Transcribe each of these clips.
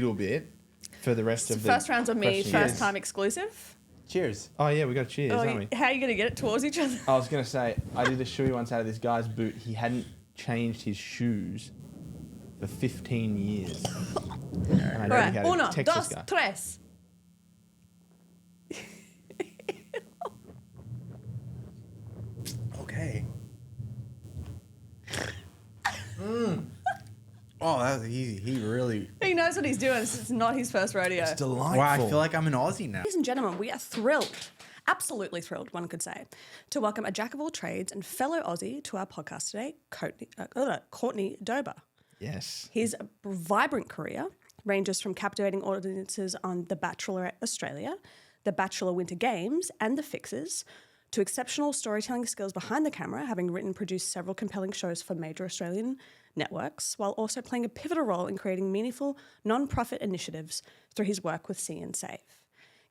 little bit for the rest of the First round's on me, questions. first time exclusive. Cheers. Oh, yeah, we got cheers, Oh, haven't we? how are you going to get it towards each other? I was going to say, I did a shoey once out of this guy's boot. He hadn't changed his shoes for 15 years. And I know he Right, had a uno, Texas dos, guy. tres. Okay. Oh, that was easy. He really. He knows what he's doing. It's not his first rodeo. It's delightful. Wow, I feel like I'm an Aussie now. Ladies and gentlemen, we are thrilled, absolutely thrilled, one could say, to welcome a jack of all trades and fellow Aussie to our podcast today, Courtney Dober. Yes. His vibrant career ranges from captivating audiences on The Bachelorette Australia, The Bachelor Winter Games, and The Fixers, to exceptional storytelling skills behind the camera, having written and produced several compelling shows for major Australian networks, while also playing a pivotal role in creating meaningful non-profit initiatives through his work with See and Save.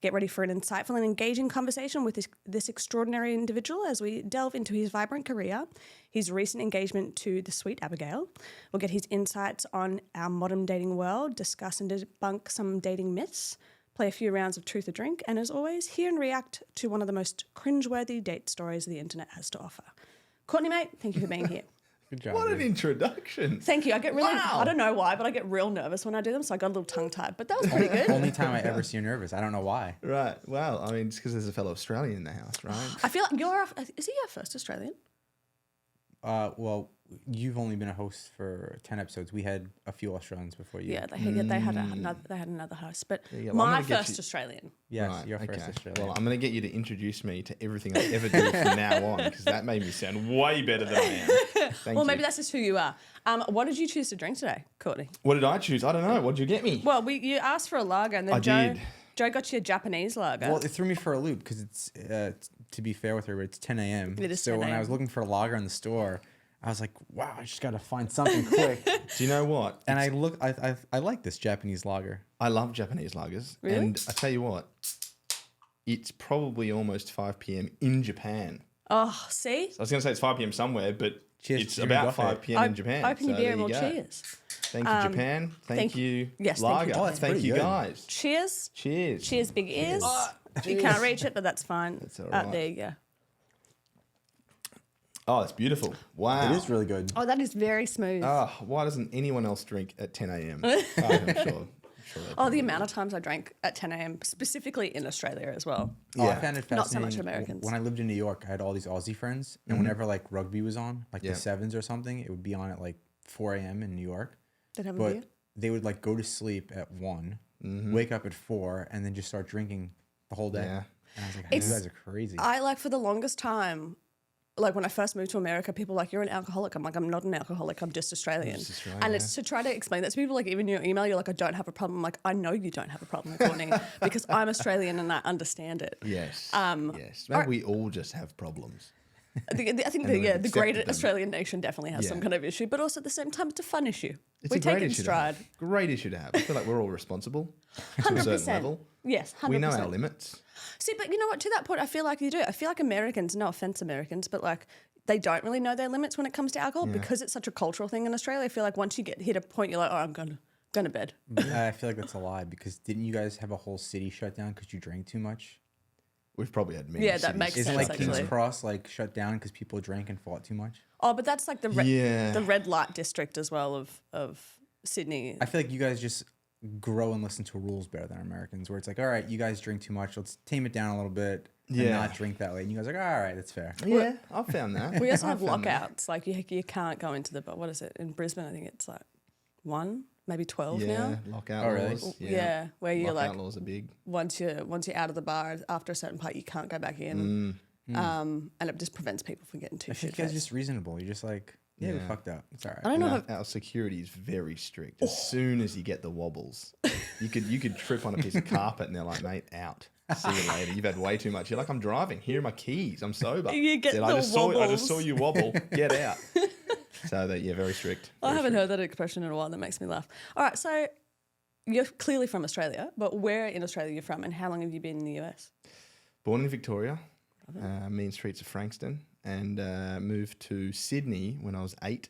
Get ready for an insightful and engaging conversation with this extraordinary individual as we delve into his vibrant career, his recent engagement to the sweet Abigail. We'll get his insights on our modern dating world, discuss and debunk some dating myths, play a few rounds of Truth or Drink, and as always, hear and react to one of the most cringeworthy date stories the internet has to offer. Courtney, mate, thank you for being here. Good job. What an dude. introduction. Thank you. I get really, Wow. I don't know why, but I get real nervous when I do them, so I got a little tongue-tied, but that was pretty good. Only time I ever see you nervous. I don't know why. Right. Well, I mean, it's because there's a fellow Australian in the house, right? I feel like is he our first Australian? Well, you've only been a host for 10 episodes. We had a few Australians before you. Yeah, they had another host, but you go. Well, I'm my gonna get first you- Australian. Yes, Right, you're first okay. Australian. Well, I'm going to get you to introduce me to everything I ever do from now on, because that made me sound way better than I am. Thank Well, you. maybe that's just who you are. What did you choose to drink today, Courtney? What did I choose? I don't know. What did you get me? Well, you asked for a lager, and then I Joe did. Joe got you a Japanese lager. Well, it threw me for a loop because it's, to be fair with her, it's 10 a.m. It is so 10 when I a.m. was looking for a lager in the store, I was like, wow, I just got to find something quick. Do you know what? And I like this Japanese lager. I love Japanese lagers. Really? And I tell you what, it's probably almost 5 p.m. in Japan. Oh, see? I was going to say it's 5 p.m. somewhere, but Cheers it's to Jimmy about Buffett. 5 p.m. in Japan. Open your So beer there and you we'll go. cheers. Thank you, Japan. Thank you, Yes, thank lager. you. Oh, that's Thank pretty you, good. guys. Cheers. Cheers. Cheers, big ears. You can't reach it, but that's fine. That's all right. There you go. Oh, it's beautiful. Wow. It is really good. Oh, that is very smooth. Oh, why doesn't anyone else drink at 10 a.m.? I'm sure. Oh, the amount of times I drank at 10 a.m., specifically in Australia as well. Oh, I Yeah. found it Not so fascinating. much Americans. When I lived in New York, I had all these Aussie friends, and whenever like rugby was on, like Yeah. the sevens or something, it would be on at like 4 a.m. in New York. Did have a But beer? they would like go to sleep at 1, wake up at 4, and then just start drinking the whole day. Yeah. And I was like, It's- you guys are crazy. I like for the longest time, like when I first moved to America, people were like, you're an alcoholic. I'm like, I'm not an alcoholic. I'm just Australian. Just Australian, And it's to try to explain that to people, like even your email, you're like, I don't have a problem. I'm like, I know you don't have a problem, Courtney, because I'm Australian and I understand it. Yes. Um, yes. Maybe we all just have problems. I think And the we've the great accepted them. Australian nation definitely has some Yeah. kind of issue, but also at the same time, it's a fun issue. It's We a take great it in issue stride. to have. Great issue to have. I feel like we're all responsible to a certain 100%. level. Yes, 100%. We know our limits. See, but you know what? To that point, I feel like you do. I feel like Americans, no offense, Americans, but like they don't really know their limits when it comes to alcohol because it's such a cultural thing in Australia. I feel like once you hit a point, you're like, oh, I'm going to bed. I feel like that's a lie because didn't you guys have a whole city shut down because you drank too much? We've probably had many Yeah, that cities. makes Isn't sense, like King's actually. Cross like shut down because people drank and fought too much? Oh, but that's like the Yeah. the red light district as well of Sydney. I feel like you guys just grow and listen to rules better than Americans, where it's like, all right, you guys drink too much, let's tame it down a little bit and Yeah. not drink that late. And you guys are like, all right, that's fair. Yeah, I've found that. We also have I've found that. lockouts. Like you can't go into but what is it in Brisbane? I think it's like 1, maybe 12 Yeah, now. lockout Oh, really? laws. Yeah, where you're lockout like laws are big. once you're out of the bar after a certain part, you can't go back in. And it just prevents people from getting too I think shit you guys are faced. just reasonable. You're just like, yeah, we Yeah. fucked up. It's all right. I don't know. And If our security is very strict. As soon as you get the wobbles, you could trip on a piece of carpet and they're like, mate, out. See you later. You've had way too much. You're like, I'm driving. Here are my keys. I'm sober. You get I the just saw wobbles. you wobble. Get out. So that very strict. I Very haven't strict. heard that expression in a while. That makes me laugh. All right, so you're clearly from Australia, but where in Australia are you from, and how long have you been in the US? Born in Victoria, mean streets of Frankston, and moved to Sydney when I was 8.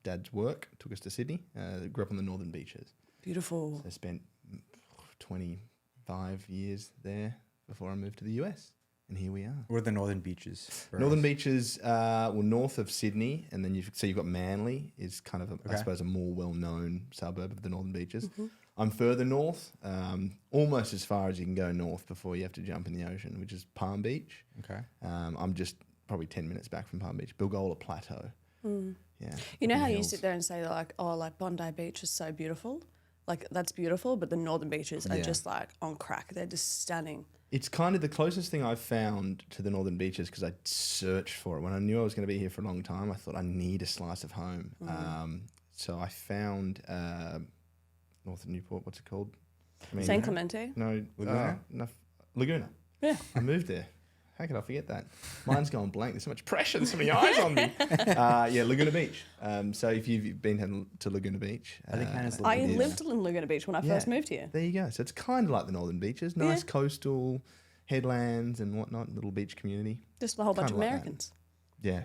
Dad's work took us to Sydney. Grew up on the Northern Beaches. Beautiful. I spent 25 years there before I moved to the US. And here we are. Where are the northern beaches? for Northern us? beaches, well, north of Sydney, and then you've got Manly is kind of, I Okay. suppose, a more well-known suburb of the northern beaches. Mm-hmm. I'm further north, almost as far as you can go north before you have to jump in the ocean, which is Palm Beach. Okay. I'm just probably 10 minutes back from Palm Beach, Bilgola Plateau. Yeah. You know up in how the you hills. sit there and say like, oh, like Bondi Beach is so beautiful. Like that's beautiful, but the northern beaches are Yeah. just like on crack. They're just stunning. It's kind of the closest thing I've found to the northern beaches because I searched for it. When I knew I was going to be here for a long time, I thought I need a slice of home. So I found north of Newport. What's it called? San Clemente. No, Laguna? Laguna. Yeah. I moved there. How could I forget that? Mine's gone blank. There's so much pressure. There's so many eyes on me. Yeah, Laguna Beach. So if you've been to Laguna Beach, I think Hannah's I It is. lived in Laguna Beach when I first moved here. there you go. So it's kind of like the northern beaches. Nice Yeah. coastal headlands and whatnot. Little beach community. Just a whole bunch of Kinda like that. Americans. Yeah.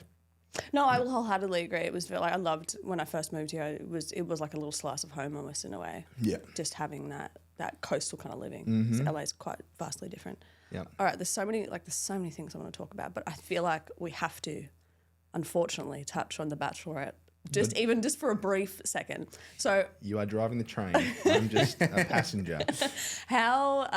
No, I will wholeheartedly agree. It was like I loved when I first moved here. It was like a little slice of home almost in a way. Yeah. Just having that coastal kind of living. Mm-hmm. So LA is quite vastly different. Yeah. All right, there's so many things I want to talk about, but I feel like we have to, unfortunately, touch on The Bachelorette. Just for a brief second. So You are driving the train. I'm just a passenger. how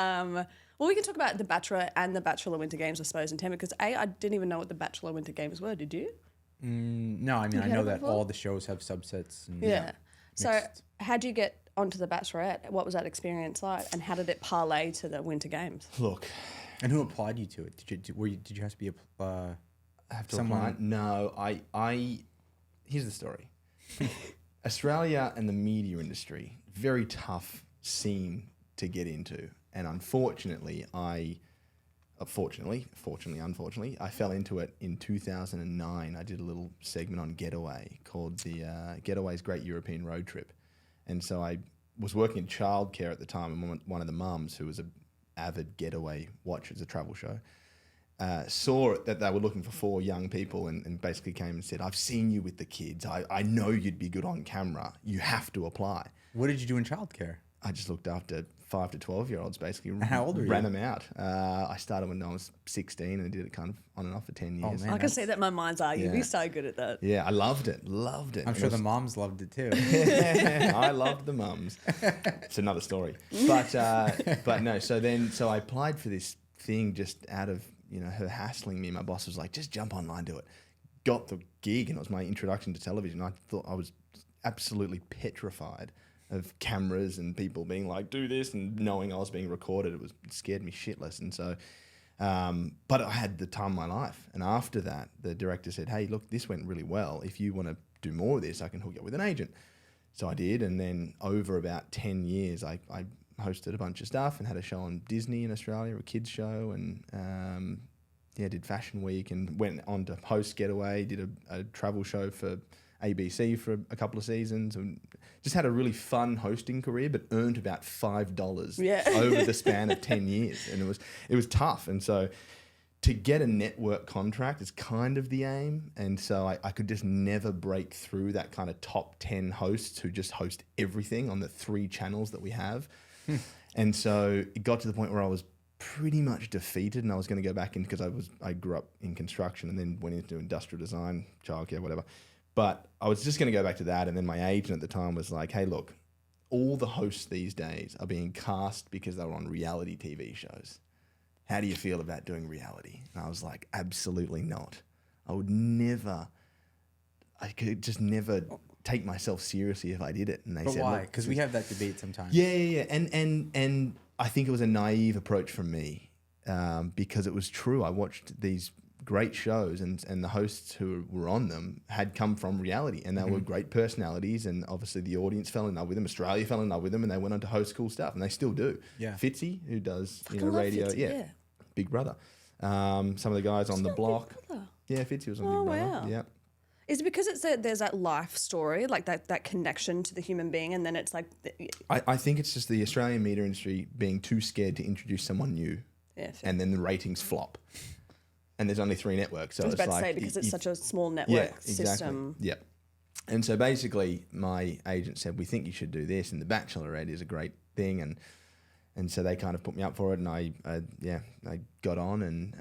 well, we can talk about The Bachelor and The Bachelor Winter Games, I suppose, in 10 because I didn't even know what The Bachelor Winter Games were. Did you? No, I mean, I heard know of it that before? all the shows have subsets. And Yeah. So mixed. how'd you get onto The Bachelorette? What was that experience like? And how did it parlay to the Winter Games? Look, And who applied you to it? Did you have to be I have to Someone- apply. No, I. Here's the story. Australia and the media industry, very tough scene to get into, and unfortunately, unfortunately, I fell into it in 2009. I did a little segment on Getaway called the Getaway's Great European Road Trip, and so I was working in childcare at the time, and one of the mums who was a avid Getaway watcher, it's a travel show. Saw it that they were looking for 4 young people and basically came and said, I've seen you with the kids. I know you'd be good on camera. You have to apply. What did you do in childcare? I just looked after 5 to 12-year-olds basically. How old were you? Ran them out. I started when I was 16 and did it kind of on and off for 10 years. man. I can see that in my mind's eye. You'd be Yeah. so good at that. Yeah, I loved it. Loved it. I'm And sure it the was- moms loved it too. I loved the mums. It's another story. But no, so I applied for this thing just out of, her hassling me. My boss was like, just jump online, do it. Got the gig, and it was my introduction to television. I thought I was absolutely petrified of cameras and people being like, do this, and knowing I was being recorded. It scared me shitless. And so, but I had the time of my life. And after that, the director said, hey, look, this went really well. If you want to do more of this, I can hook you up with an agent. So I did, and then over about 10 years, I hosted a bunch of stuff and had a show on Disney in Australia, a kids show, and did Fashion Week and went on to host Getaway, did a travel show for ABC for a couple of seasons, and just had a really fun hosting career, but earned about $5 Yeah. over the span of 10 years, and it was tough, and so. To get a network contract is kind of the aim. And so I could just never break through that kind of top 10 hosts who just host everything on the 3 channels that we have. And so it got to the point where I was pretty much defeated, and I was going to go back in because I grew up in construction and then went into industrial design, childcare, whatever. But I was just going to go back to that. And then my agent at the time was like, hey, look, all the hosts these days are being cast because they were on reality TV shows. How do you feel about doing reality? And I was like, absolutely not. I could just never take myself seriously if I did it. And they But said, why? look, Because we have that debate sometimes. yeah. And I think it was a naive approach from me because it was true. I watched these great shows and the hosts who were on them had come from reality, and they were great personalities, and obviously the audience fell in love with them. Australia fell in love with them, and they went on to host cool stuff, and they still do. Yeah. Fitzy, who does I love radio, Fitzy, yeah. Big Brother. Some of the guys on the block. Brother? Yeah, Fitzy was on Oh, Big Brother. wow. Yeah. Is it because there's that life story, like that connection to the human being, and then it's like, I think it's just the Australian media industry being too scared to introduce someone new, yeah. and then the ratings flop. And there's only 3 networks, so I was it's about like to say because it's you- such a small network system. Yeah. And so basically, my agent said, "We think you should do this, and The Bachelorette is a great thing." And so they kind of put me up for it, and I got on, and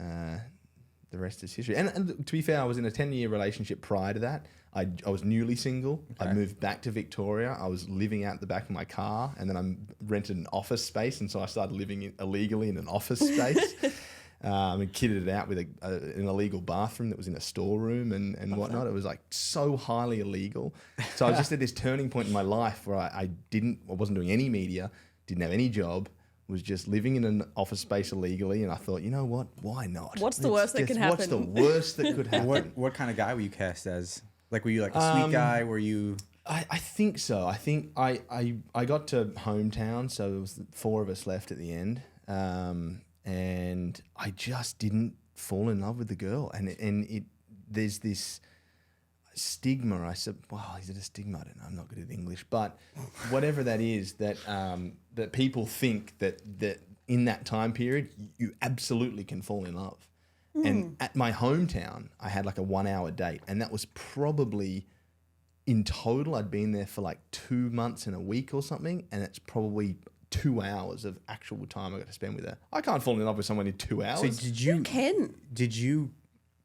the rest is history. And to be fair, I was in a 10-year relationship prior to that. I was newly single. Okay. I moved back to Victoria. I was living out the back of my car, and then I rented an office space, and so I started living illegally in an office space. And kitted it out with an illegal bathroom that was in a storeroom and whatnot. It was like so highly illegal. So I was just at this turning point in my life where I wasn't doing any media, didn't have any job, was just living in an office space illegally. And I thought, you know what? Why not? What's the worst that can happen? What's the worst that could happen? What kind of guy were you cast as? Like, were you like a sweet guy? Were you? I think so. I think I got to hometown, so there was 4 of us left at the end. And I just didn't fall in love with the girl, and there's this stigma. I said, "Wow, is it a stigma?" I don't know. I'm not good at English, but whatever that is, that people think that in that time period you absolutely can fall in love. And at my hometown, I had like a 1-hour date, and that was probably in total. I'd been there for like 2 months and a week or something, and it's probably 2 hours of actual time I got to spend with her. I can't fall in love with someone in 2 hours. So did you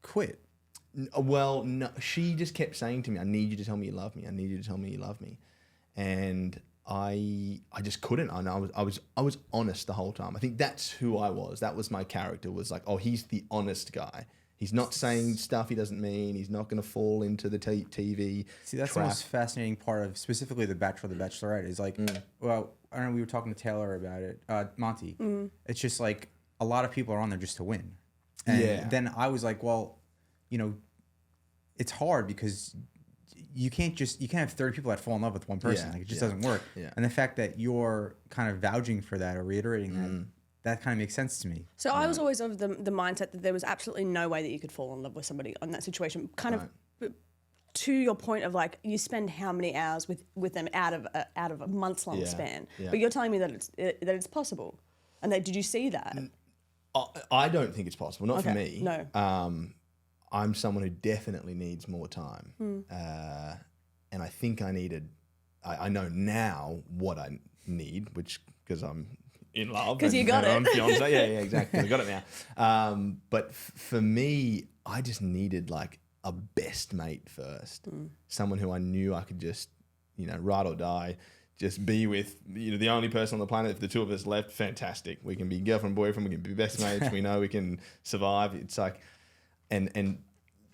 quit? Well, no. She just kept saying to me, "I need you to tell me you love me. I need you to tell me you love me," and I just couldn't. And I was honest the whole time. I think that's who I was. That was my character. Was like, oh, he's the honest guy. He's not saying stuff he doesn't mean. He's not going to fall into the TV. See, that's trap. the most fascinating part of specifically The Bachelor, The Bachelorette is like, well, I don't know, we were talking to Taylor about it, Monty. It's just like a lot of people are on there just to win. And then I was like, well, you know, it's hard because you can't have 30 people that fall in love with one person. Yeah, Like, it just doesn't work. Yeah. And the fact that you're kind of vouching for that or reiterating that kind of makes sense to me. So I was always of the mindset that there was absolutely no way that you could fall in love with somebody on that situation. Kind of to your point of like, you spend how many hours with them out of a months long span. Yeah. But you're telling me that it's possible. And did you see that? I don't think it's possible. Not for Okay, me. no. I'm someone who definitely needs more time. And I think I needed. I know now what I need, which because I'm in love. 'Cause you got it. I'm fiance. Yeah, exactly. I got it now. But for me, I just needed like a best mate first. Someone who I knew I could just, ride or die, just be with, the only person on the planet. If the 2 of us left, fantastic. We can be girlfriend, boyfriend, we can be best mates. We know we can survive. It's like, and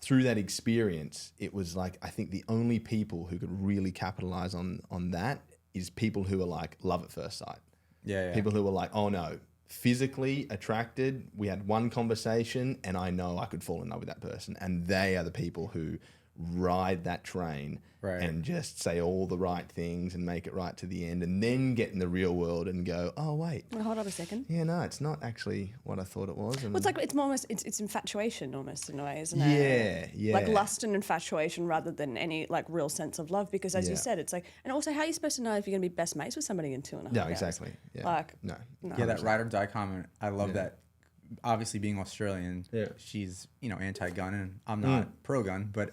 through that experience, it was like, I think the only people who could really capitalize on that is people who are like love at first sight. Yeah. People who were like, oh no, physically attracted. We had one conversation and I know I could fall in love with that person. And they are the people who ride that train and just say all the right things and make it right to the end, and then get in the real world and go, oh wait, Well, hold on a second. yeah, no, it's not actually what I thought it was. And Well, it's like it's infatuation almost in a way, isn't it? yeah. Like lust and infatuation rather than any like real sense of love. Because as you said, it's like, and also how are you supposed to know if you're going to be best mates with somebody in 2.5 No, hours? exactly. Yeah. Like, no. Yeah, that ride or die comment. I love that. Obviously, being Australian, she's anti-gun and I'm not pro-gun. But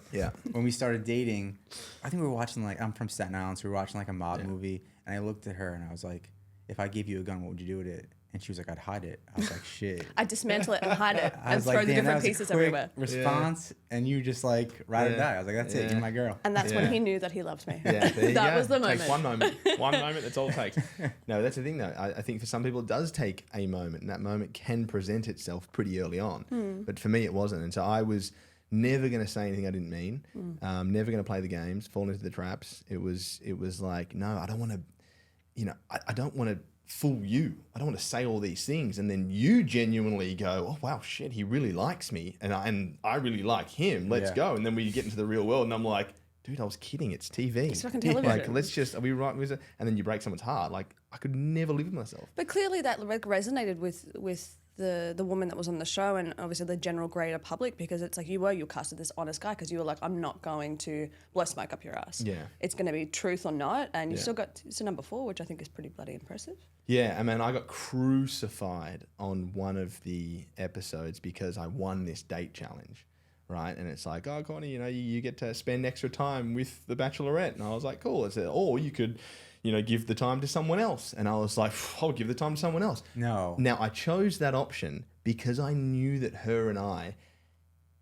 when we started dating, I think we were watching I'm from Staten Island, so we were watching like a mob movie, and I looked at her and I was like, "If I gave you a gun, what would you do with it?" And she was like, "I'd hide it." I was like, "Shit." I dismantle it and hide it I and was throw like, the "Damn, that different was a pieces quick everywhere. response, and you just like ride or die. I was like, "That's it, you're my girl." And that's when he knew that he loved me. Yeah, there you That go. was the moment. Takes one moment. One moment, that's all it takes. No, that's the thing though. I think for some people it does take a moment, and that moment can present itself pretty early on. But for me it wasn't. And so I was never going to say anything I didn't mean, never going to play the games, fall into the traps. It was like, no, I don't want to, I don't want to fool you. I don't want to say all these things and then you genuinely go, oh wow, shit, he really likes me and I really like him. Let's go. And then we get into the real world and I'm like, dude, I was kidding. It's TV. It's fucking television. Like, are we right with it? And then you break someone's heart. Like, I could never live with myself. But clearly that resonated with the woman that was on the show and obviously the general greater public, because it's like you casted this honest guy because you were like, I'm not going to blow smoke up your ass. Yeah. It's going to be truth or not. And you still got to number 4, which I think is pretty bloody impressive. Yeah, I mean, I got crucified on one of the episodes because I won this date challenge. right? And it's like, oh, Courtney, you know, you get to spend extra time with the Bachelorette. And I was like, cool. I said, or you could, you know, give the time to someone else. And I was like, I'll give the time to someone else. No. Now, I chose that option because I knew that her and I,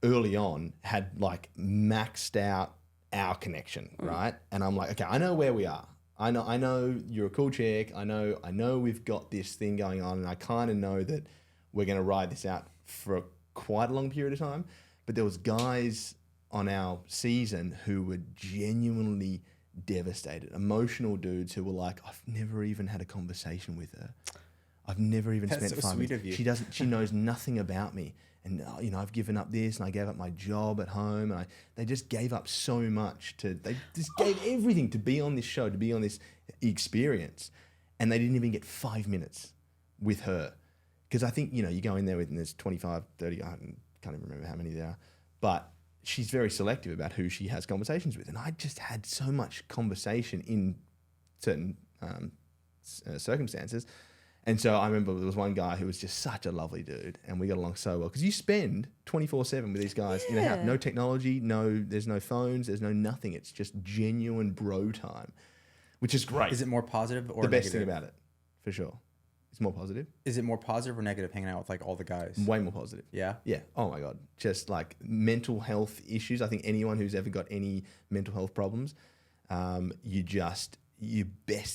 early on, had like maxed out our connection, right? And I'm like, okay, I know where we are. I know you're a cool chick. I know we've got this thing going on, and I kind of know that we're going to ride this out for quite a long period of time. But there was guys on our season who were genuinely devastated, emotional dudes who were like, I've never even had a conversation with her. I've never even spent 5 minutes. She knows nothing about me. And, you know, I've given up this, and I gave up my job at home, and they just gave up so much they just gave everything to be on this show, to be on this experience. And they didn't even get 5 minutes with her. Because I think, you know, you go in there with, and there's 25, 30, I can't even remember how many there are, but she's very selective about who she has conversations with. And I just had so much conversation in certain circumstances. And so I remember there was one guy who was just such a lovely dude, and we got along so well because you spend 24/7 with these guys. Yeah. You know, no technology, there's no phones, there's no nothing. It's just genuine bro time, which is great. Is it more positive or the best negative? thing about it, for sure? It's more positive. Is it more positive or negative hanging out with like all the guys? Way more positive. Yeah. Yeah. Oh my God. Just like mental health issues. I think anyone who's ever got any mental health problems, you're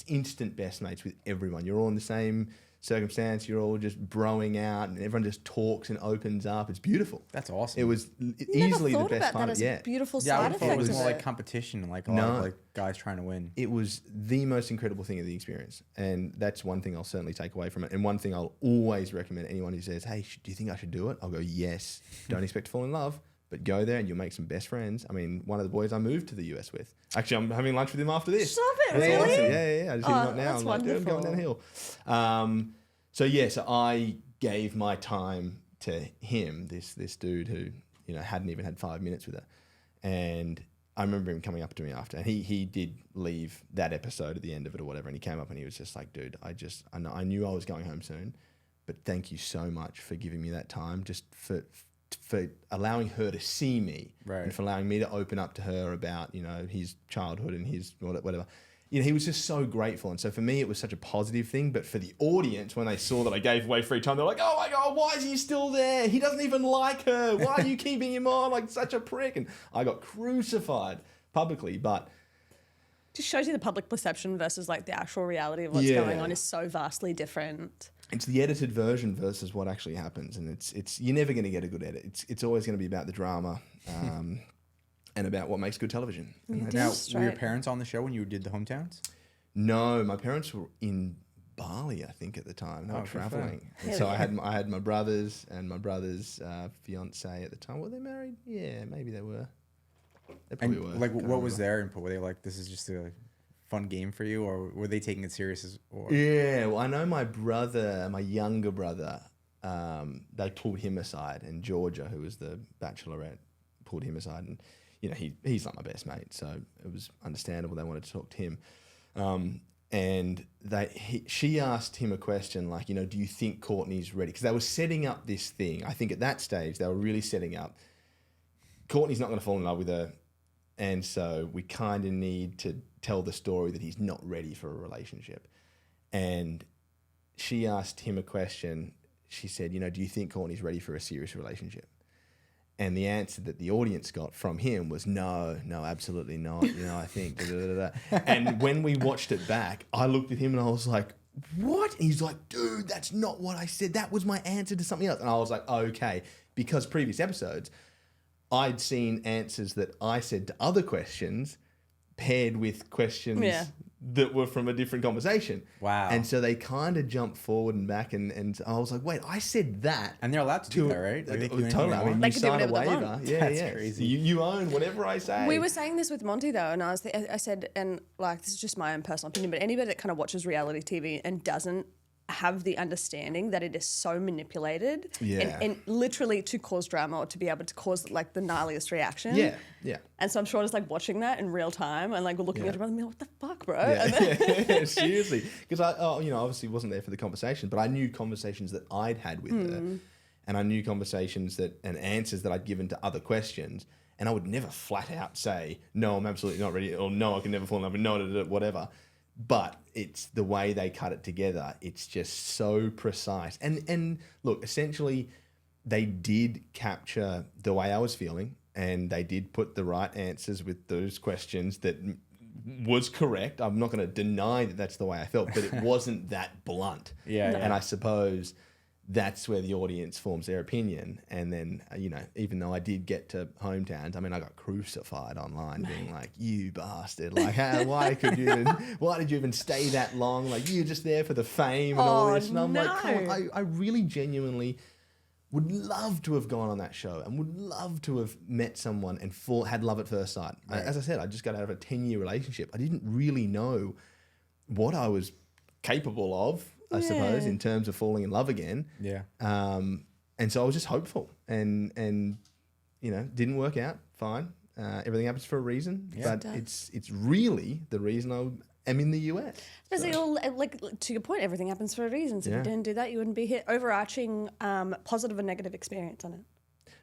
instant best mates with everyone. You're all in the same circumstance. You're all just broing out, and everyone just talks and opens up. It's beautiful. That's awesome. It was easily the best part of it. Yeah. Beautiful Yeah, I side thought it effect was of more it. like competition, like a lot of like guys trying to win. It was the most incredible thing of the experience. And that's one thing I'll certainly take away from it. And one thing I'll always recommend anyone who says, hey, do you think I should do it? I'll go, yes. Don't expect to fall in love, but go there and you'll make some best friends. I mean, one of the boys I moved to the US with. Actually, I'm having lunch with him after this. Stop it, That's really? awesome. Yeah. I just hit him up now. that's I'm like, dude, I'm going wonderful. downhill. So I gave my time to him, this dude who, you know, hadn't even had 5 minutes with her. And I remember him coming up to me after, and he did leave that episode at the end of it or whatever, and he came up and he was just like, dude, I knew I was going home soon, but thank you so much for giving me that time, just for allowing her to see me, right, and for allowing me to open up to her about, you know, his childhood and his whatever. You know, he was just so grateful. And so for me, it was such a positive thing. But for the audience, when they saw that I gave away free time, they're like, oh my God, why is he still there? He doesn't even like her. Why are you keeping him on? Like, such a prick. And I got crucified publicly. But just shows you the public perception versus like the actual reality of what's going on is so vastly different. It's the edited version versus what actually happens. And it's you're never going to get a good edit. It's always going to be about the drama. And about what makes good television. Now, were your parents on the show when you did the hometowns? No, my parents were in Bali, I think, at the time. They were traveling. And so I had my brothers and my brother's fiance at the time. Were they married? Yeah, maybe they were. They probably were. Like, what was their input? Were they like, this is just a fun game for you, or were they taking it serious? Yeah, well, I know my younger brother, they pulled him aside, and Georgia, who was the Bachelorette, pulled him aside, and you know, he's like my best mate, so it was understandable they wanted to talk to him. And she asked him a question like, you know, do you think Courtney's ready? Because they were setting up this thing. I think at that stage, they were really setting up, Courtney's not going to fall in love with her, and so we kind of need to tell the story that he's not ready for a relationship. And she asked him a question. She said, you know, do you think Courtney's ready for a serious relationship? And the answer that the audience got from him was, no, absolutely not. You know, I think, And when we watched it back, I looked at him and I was like, what? And he's like, dude, that's not what I said. That was my answer to something else. And I was like, okay. Because previous episodes, I'd seen answers that I said to other questions paired with questions that were from a different conversation. Wow. And so they kind of jumped forward and back, and I was like, wait, I said that. And they're allowed to do that, right? Totally. I mean, They you can do sign a whatever they waiver. want. Yeah, That's yeah. crazy. You own whatever I say. We were saying this with Monty though, and I said, and like, this is just my own personal opinion, but anybody that kind of watches reality TV and doesn't have the understanding that it is so manipulated and literally to cause drama or to be able to cause like the gnarliest reaction. Yeah. And so I'm sure it's like watching that in real time and like looking at your brother and being like, what the fuck, bro? Yeah. And then, Seriously. Because I obviously wasn't there for the conversation, but I knew conversations that I'd had with her. and I knew conversations and answers that I'd given to other questions, and I would never flat out say, no, I'm absolutely not ready, or no, I can never fall in love, no, whatever. But it's the way they cut it together. It's just so precise. And look, essentially, they did capture the way I was feeling, and they did put the right answers with those questions that was correct. I'm not going to deny that that's the way I felt, but it wasn't that blunt. Yeah. And I suppose that's where the audience forms their opinion. And then, even though I did get to hometowns, I mean, I got crucified online being like, you bastard. Like, why did you even stay that long? Like, you're just there for the fame and all this. And I'm like, come on, I really genuinely would love to have gone on that show and would love to have met someone and had love at first sight. Right. As I said, I just got out of a 10-year relationship. I didn't really know what I was capable of, I suppose, in terms of falling in love again. Yeah. And so I was just hopeful and didn't work out. Fine. Everything happens for a reason. Yeah, but it's really the reason I'm in the US. Like to your point, everything happens for a reason. So if you didn't do that, you wouldn't be here. Overarching positive and negative experience on it.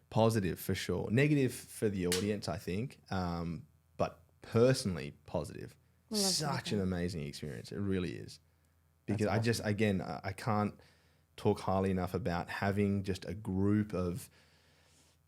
Positive for sure. Negative for the audience, I think. But personally, positive. Such an amazing experience. It really is. Because I can't talk highly enough about having just a group of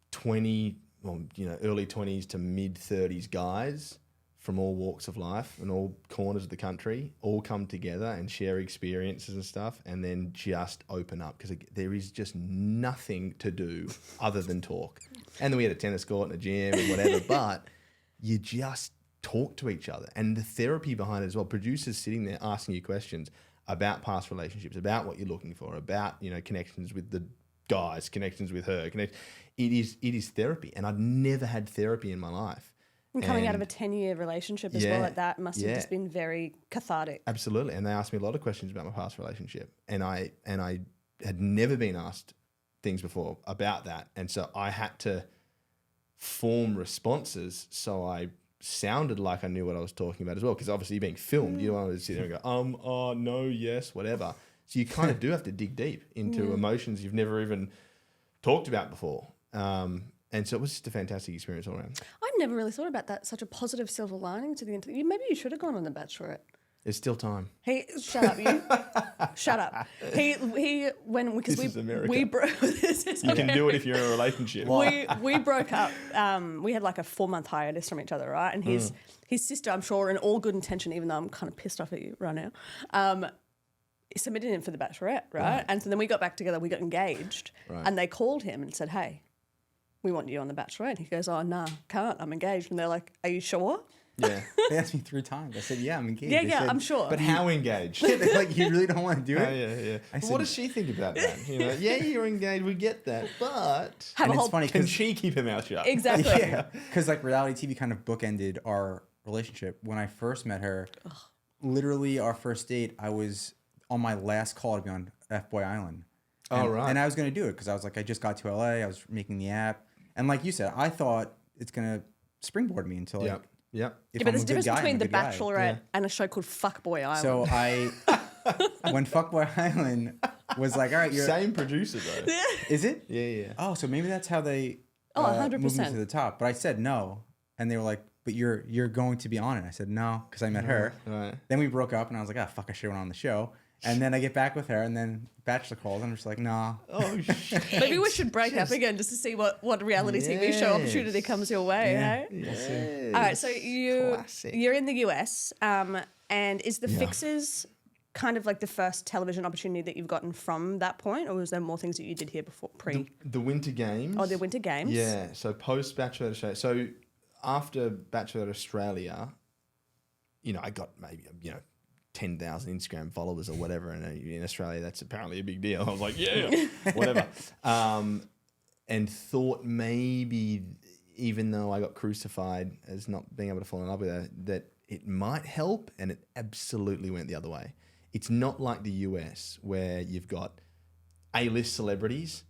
20, early 20s to mid 30s guys from all walks of life and all corners of the country all come together and share experiences and stuff, and then just open up, because there is just nothing to do other than talk. And then we had a tennis court and a gym and whatever, but you just talk to each other. And the therapy behind it as well, producers sitting there asking you questions about past relationships, about what you're looking for, about, connections with the guys, connections with her. It is therapy. And I'd never had therapy in my life. And coming out of a 10-year relationship as well, that must have just been very cathartic. Absolutely. And they asked me a lot of questions about my past relationship. And I had never been asked things before about that. And so I had to form responses so I sounded like I knew what I was talking about as well. Because obviously you're being filmed. You don't want to sit there and go, no, yes, whatever. So you kind of do have to dig deep into emotions you've never even talked about before. And so it was just a fantastic experience all around. I've never really thought about that. Such a positive silver lining to the interview. Maybe you should have gone on The Bachelorette. There's still time. Shut up, you. Shut up. Because we broke. You can do it if you're in a relationship. We broke up. We had like a 4-month hiatus from each other, right? And his sister, I'm sure, in all good intention, even though I'm kind of pissed off at you right now, submitted him for The Bachelorette, right? And so then we got back together. We got engaged, and they called him and said, "Hey, we want you on The Bachelorette." And he goes, "Oh, nah, can't. I'm engaged." And they're like, "Are you sure?" Yeah. They asked me 3 times. I said, yeah, I'm engaged. Yeah, said, I'm sure. But how engaged? They're like, you really don't want to do it? Yeah. I said, what does she think about that? Yeah, you're engaged. We get that. But it's funny, can she keep her mouth shut? Exactly. Yeah. Because like reality TV kind of bookended our relationship. When I first met her, literally our first date, I was on my last call to be on F-Boy Island. Right. And I was going to do it because I was like, I just got to LA. I was making the app. And like you said, I thought it's going to springboard me until like... Yeah, but there's a difference between The Bachelorette and a show called Fuckboy Island. So when Fuckboy Island was like, all right, you're... Same producer, though. Is it? Yeah. Oh, so maybe that's how they 100%. moved me to the top. But I said no. And they were like, but you're going to be on it. I said no, because I met her. Right. Then we broke up, and I was like, fuck, I should have went on the show. And then I get back with her, and then Bachelor calls, and I'm just like, nah. Oh, shit. Maybe we should break up again just to see what reality TV show opportunity comes your way, hey? Yes. All right, so you're in the US, and is The Fixers kind of like the first television opportunity that you've gotten from that point, or was there more things that you did here before, The Winter Games? Oh, the Winter Games? Yeah, so post Bachelor Australia. So after Bachelor Australia, I got maybe, 10,000 Instagram followers or whatever, and in Australia that's apparently a big deal. I was like, yeah, whatever. And thought maybe, even though I got crucified as not being able to fall in love with her, that it might help, and it absolutely went the other way. It's not like the US where you've got A-list celebrities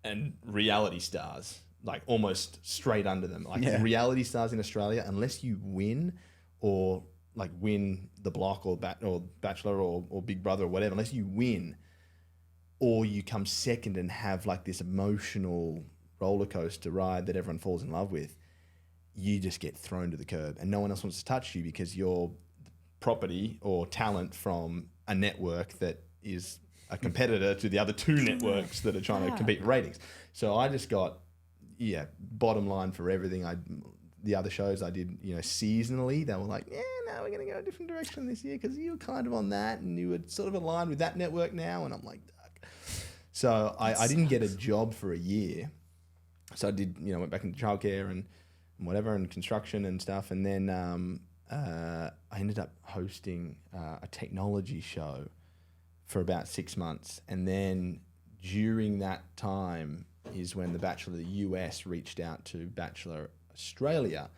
and reality stars, like almost straight under them. Like reality stars in Australia, unless you win or like win the block or Bachelor or Big Brother or whatever, unless you win, or you come second and have like this emotional roller coaster ride that everyone falls in love with, you just get thrown to the curb and no one else wants to touch you because you're property or talent from a network that is a competitor to the other two networks that are trying to compete with ratings. So I just got, bottom line for everything. The other shows I did, seasonally, they were like, no, we're going to go a different direction this year because you were kind of on that and you were sort of aligned with that network now. And I'm like, Duck. So I didn't get a job for a year. So I did, went back into childcare and whatever and construction and stuff. And then I ended up hosting a technology show for about 6 months. And then during that time is when the Bachelor of the US reached out to Bachelor Australia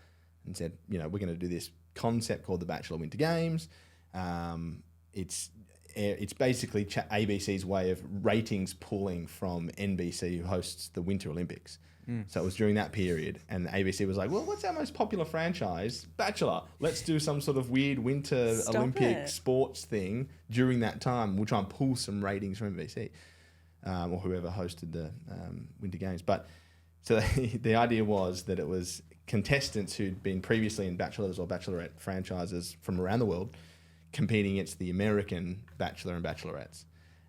and said, we're going to do this concept called the Bachelor Winter Games. It's basically ABC's way of ratings pulling from NBC, who hosts the Winter Olympics. So it was during that period, and ABC was like, well, what's our most popular franchise? Bachelor. Let's do some sort of weird Winter Olympic sports thing during that time. We'll try and pull some ratings from NBC or whoever hosted the Winter Games. But so the idea was that it was contestants who'd been previously in Bachelors or Bachelorette franchises from around the world competing against the American Bachelor and Bachelorettes.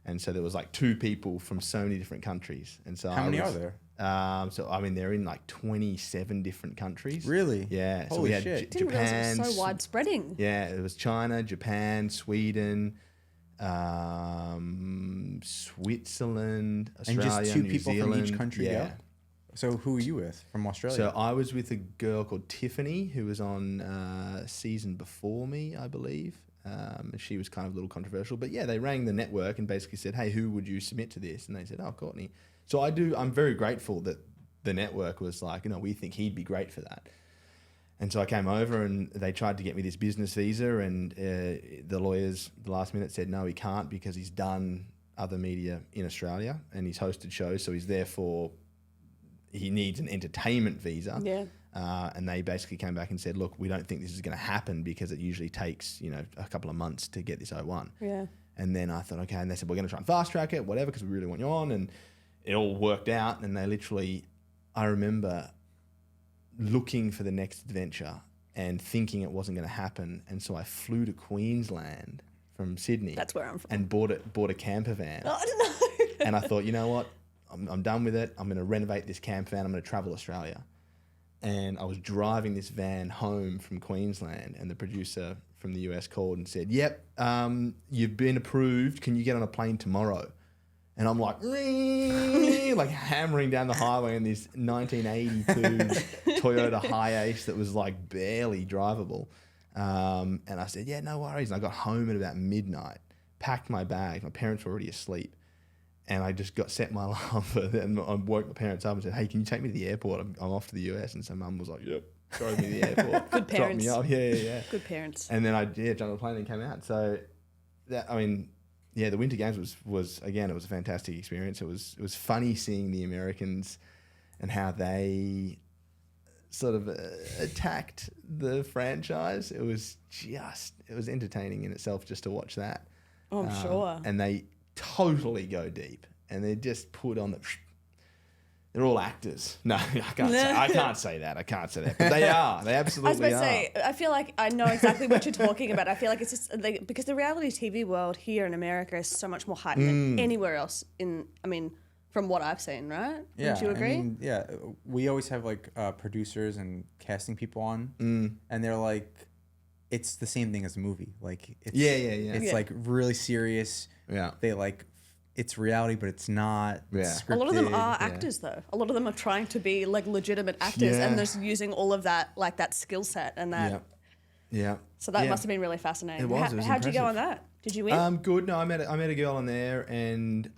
And so there was like 2 people from so many different countries. And so how many are there? They're in like 27 different countries. Really? Yeah. Holy so we had shit. Didn't realize it was so widespreading. Yeah, it was China, Japan, Sweden, Switzerland, Australia, and just 2 New people Zealand. from each country. Yeah. So who were you with from Australia? So I was with a girl called Tiffany who was on season before me, I believe. She was kind of a little controversial, but yeah, they rang the network and basically said, hey, who would you submit to this? And they said, oh, Courtney. So I'm very grateful that the network was like, we think he'd be great for that. And so I came over and they tried to get me this business visa, and the lawyers, the last minute, said, no, he can't because he's done other media in Australia and he's hosted shows. So he needs an entertainment visa. Yeah. And they basically came back and said, look, we don't think this is going to happen because it usually takes, a couple of months to get this O1. Yeah. And then I thought, okay. And they said, we're going to try and fast track it, whatever, because we really want you on. And it all worked out. And they literally, I remember looking for the next adventure and thinking it wasn't going to happen. And so I flew to Queensland from Sydney. That's where I'm from. And bought a camper van. Oh, I don't know. And I thought, you know what? I'm done with it. I'm going to renovate this camper van. I'm going to travel Australia. And I was driving this van home from Queensland, and the producer from the US called and said, yep, you've been approved. Can you get on a plane tomorrow? And I'm like, like hammering down the highway in this 1982 Toyota Hiace that was like barely drivable. And I said, yeah, no worries. And I got home at about midnight, packed my bag. My parents were already asleep. And I just set my alarm and I woke my parents up and said, hey, can you take me to the airport? I'm off to the US. And so mum was like, yep, drove me to the airport. Good parents. Dropped me off. Yeah. Good parents. And then I jumped on the plane and came out. So the Winter Games was again, it was a fantastic experience. It was funny seeing the Americans and how they sort of attacked the franchise. It was entertaining in itself just to watch that. Oh, I'm sure. And they totally go deep, and they just put on they're all actors. No, I can't say that. But they are. They absolutely are. I feel like I know exactly what you're talking about. I feel like it's just because the reality TV world here in America is so much more heightened than anywhere else from what I've seen, right? Yeah. Would you agree? We always have producers and casting people on, and they're like, it's the same thing as a movie. Like, it's, It's like really serious. Yeah. They it's reality, but it's not. Yeah. Scripted. A lot of them are actors, though. A lot of them are trying to be like legitimate actors, and they're using all of that, like that skill set and that. Yeah. So that must have been really fascinating. It was How'd you go on that? Did you win? Good. No, I met a girl on there, and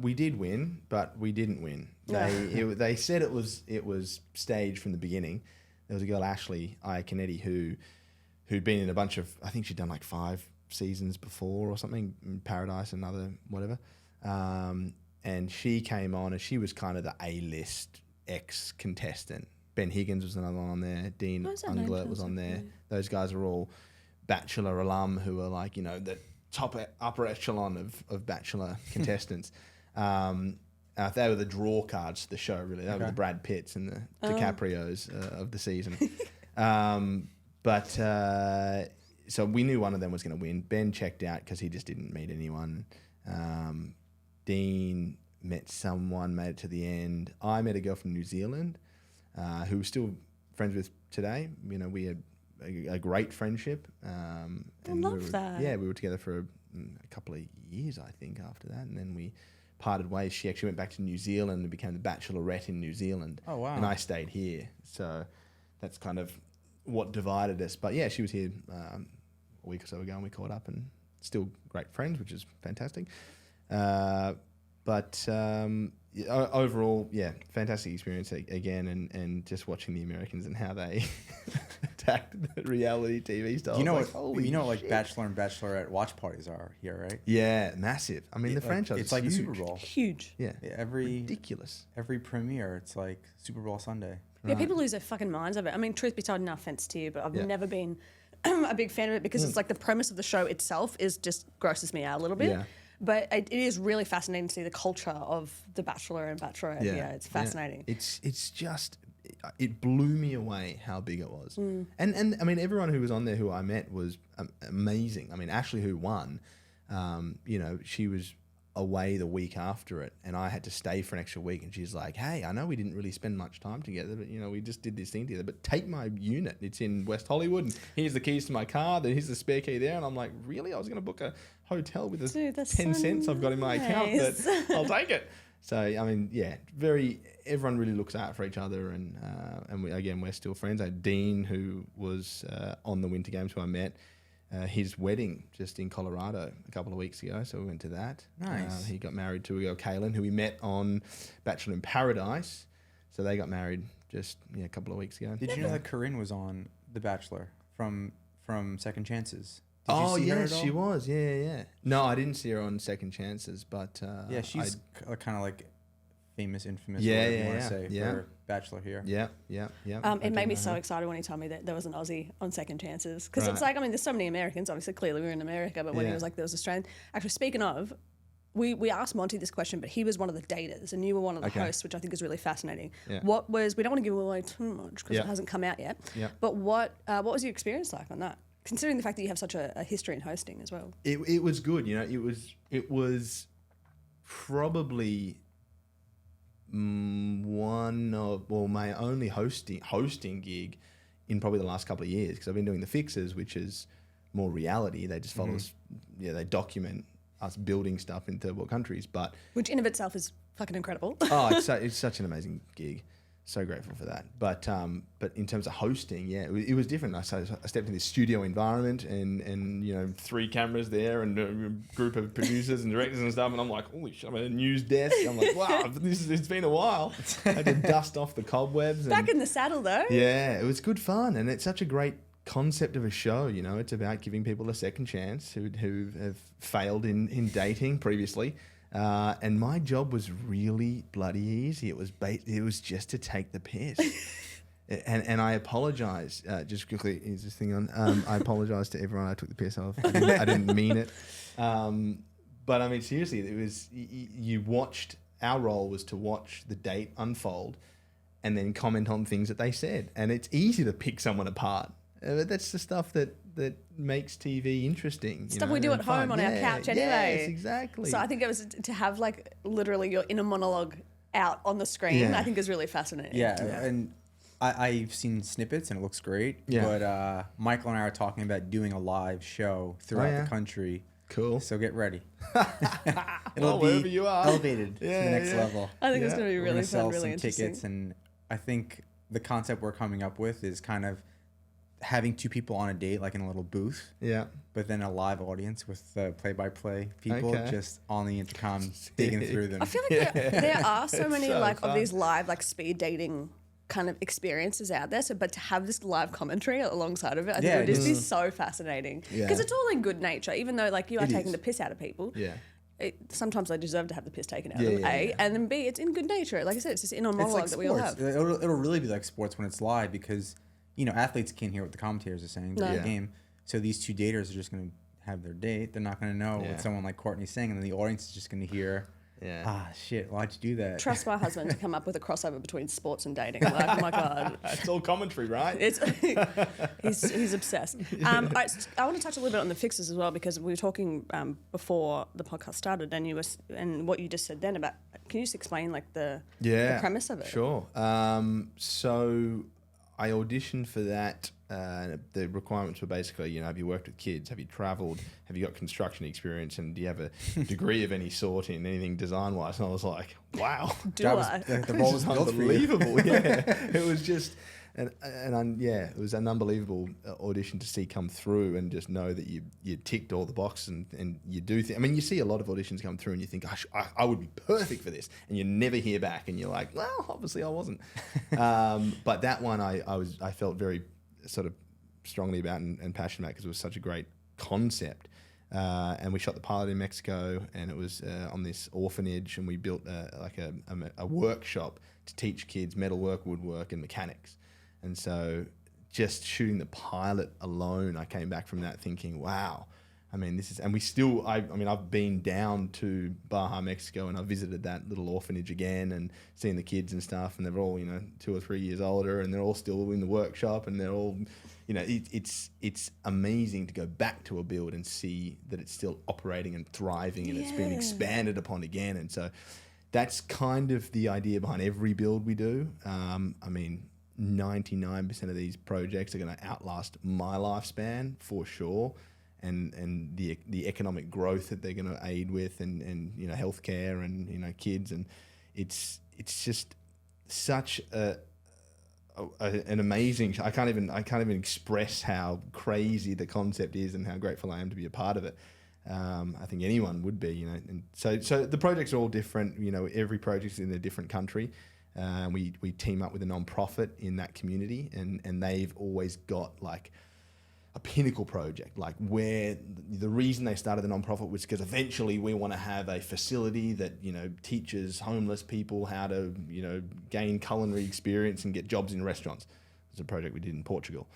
we did win, but we didn't win. They said it was staged from the beginning. There was a girl, Ashley Iaconetti, who'd been in a bunch of, I think she'd done like 5 seasons before or something, Paradise and other whatever. And she came on and she was kind of the A-list ex-contestant. Ben Higgins was another one on there. Dean Unglert was on there. Those guys are all Bachelor alum who are like, the top upper echelon of Bachelor contestants. They were the draw cards to the show, really. They were the Brad Pitts and the DiCaprios of the season. So we knew one of them was going to win. Ben checked out because he just didn't meet anyone. Dean met someone, made it to the end. I met a girl from New Zealand who we're still friends with today. You know, we had a great friendship. I love that. Yeah, we were together for a couple of years, I think, after that. And then we parted ways. She actually went back to New Zealand and became the Bachelorette in New Zealand. Oh, wow. And I stayed here. So that's kind of what divided us. But yeah, she was here a week or so ago and we caught up and still great friends, which is fantastic. Overall, yeah, fantastic experience again, and just watching the Americans and how they attacked the reality TV style. You know what Bachelor and Bachelorette watch parties are here, right? Yeah, massive. I mean, the franchise it's is like huge. the Super Bowl. Huge. Yeah, Ridiculous. Every premiere, it's like Super Bowl Sunday. Yeah, people lose their fucking minds over it. I mean, truth be told, no offense to you, but I've never been a big fan of it because it's like the premise of the show itself is just grosses me out a little bit. Yeah. But it is really fascinating to see the culture of the Bachelor and Bachelorette. Yeah, it's fascinating. Yeah. It's just, it blew me away how big it was. And I mean, everyone who was on there who I met was amazing. I mean, Ashley, who won, you know, she was away the week after it and I had to stay for an extra week, and she's like, hey, I know we didn't really spend much time together, but you know, we just did this thing together, but take my unit, it's in West Hollywood and here's the keys to my car, here's the spare key there. And I'm like, really? I was going to book a hotel with the 10 cents I've got in my account, but I'll take it. So I mean, yeah, everyone really looks out for each other, and we're still friends. Dean, who was on the Winter Games, who I met, his wedding just in Colorado a couple of weeks ago, so we went to that. Nice. He got married to a girl, Kaylin, who we met on Bachelor in Paradise. So they got married just a couple of weeks ago. Did you know that Corinne was on The Bachelor from Second Chances? She was. Yeah. No, I didn't see her on Second Chances, but yeah, she's kind of like famous, infamous, whatever you want to say, for Bachelor here. Yeah. It made me so excited when he told me that there was an Aussie on Second Chances, because it's like, I mean, there's so many Americans. Obviously, clearly we're in America, but when he was like, there was Australian. Actually, speaking of, we asked Monty this question, but he was one of the daters, and you were one of the hosts, which I think is really fascinating. Yeah. We don't want to give away too much because it hasn't come out yet. Yeah. But what was your experience like on that? Considering the fact that you have such a history in hosting as well. It was good, you know. It was probably my only hosting gig in probably the last couple of years, because I've been doing The Fixers, which is more reality. They just follow us, they document us building stuff in third world countries, but which in of itself is fucking incredible. It's such an amazing gig. So grateful for that. But in terms of hosting, it was different. I stepped into this studio environment and you know, 3 cameras there and a group of producers and directors and stuff, and I'm like, holy shit, I'm at a news desk. I'm like, wow, it's been a while. I had to dust off the cobwebs. Back in the saddle though. Yeah, it was good fun, and it's such a great concept of a show. You know, it's about giving people a second chance who have failed in dating previously. And my job was really bloody easy. It was just to take the piss. and I apologize, just quickly, here's this thing on. I apologize to everyone I took the piss off. I didn't mean it. But I mean, seriously, it was, our role was to watch the date unfold and then comment on things that they said. And it's easy to pick someone apart. That's the stuff that makes TV interesting. Stuff we do at home on our couch anyway. Yes, exactly. So I think it was to have like literally your inner monologue out on the screen, I think is really fascinating. Yeah. And I've seen snippets and it looks great. Yeah. But Michael and I are talking about doing a live show throughout the country. Cool. So get ready. It'll be wherever you are. Elevated to the next level. I think it's going to be really fun, really some interesting. Tickets, and I think the concept we're coming up with is kind of having 2 people on a date, like in a little booth. Yeah. But then a live audience with play-by-play people just on the intercom digging through them. I feel like there are so many of these live speed dating kind of experiences out there. So, but to have this live commentary alongside of it, I think it would just be so fascinating. Because it's all in good nature, even though like you are taking the piss out of people. Yeah. Sometimes they deserve to have the piss taken out of them, A. And then B, it's in good nature. Like I said, it's just inner monologue like that we all have. It'll really be like sports when it's live, because you know, athletes can't hear what the commentators are saying during the game. So these 2 daters are just going to have their date. They're not going to know what someone like Courtney's saying, and then the audience is just going to hear Yeah. Ah, shit. Why'd you do that? Trust my husband to come up with a crossover between sports and dating. Like, oh my God. It's all commentary, right? He's obsessed. I want to touch a little bit on the fixes as well, because we were talking before the podcast started, and what you just said then about. Can you just explain like the premise of it? Sure. So I auditioned for that. The requirements were basically, have you worked with kids? Have you travelled? Have you got construction experience? And do you have a degree of any sort in anything design-wise? And I was like, wow. The role was unbelievable. Yeah. It was just... it was an unbelievable audition to see come through, and just know that you ticked all the boxes and you do things. I mean, you see a lot of auditions come through and you think, I would be perfect for this, and you never hear back, and you're like, well, obviously I wasn't. But that one I felt very sort of strongly about and passionate about, because it was such a great concept. And we shot the pilot in Mexico, and it was on this orphanage, and we built a workshop to teach kids metalwork, woodwork, and mechanics. And so just shooting the pilot alone, I came back from that thinking, wow, I mean, this is, and we still, I've been down to Baja, Mexico, and I visited that little orphanage again and seen the kids and stuff, and they're all, 2 or 3 years older, and they're all still in the workshop, and they're all, it's amazing to go back to a build and see that it's still operating and thriving, and it's been expanded upon again. And so that's kind of the idea behind every build we do. 99% of these projects are going to outlast my lifespan for sure, and the economic growth that they're going to aid with, and healthcare, and kids, and it's just such an amazing. I can't even express how crazy the concept is and how grateful I am to be a part of it. I think anyone would be, and so the projects are all different. Every project's in a different country. We team up with a non-profit in that community, and they've always got like a pinnacle project, like where the reason they started the non-profit was because eventually we want to have a facility that teaches homeless people how to gain culinary experience and get jobs in restaurants. It's a project we did in Portugal.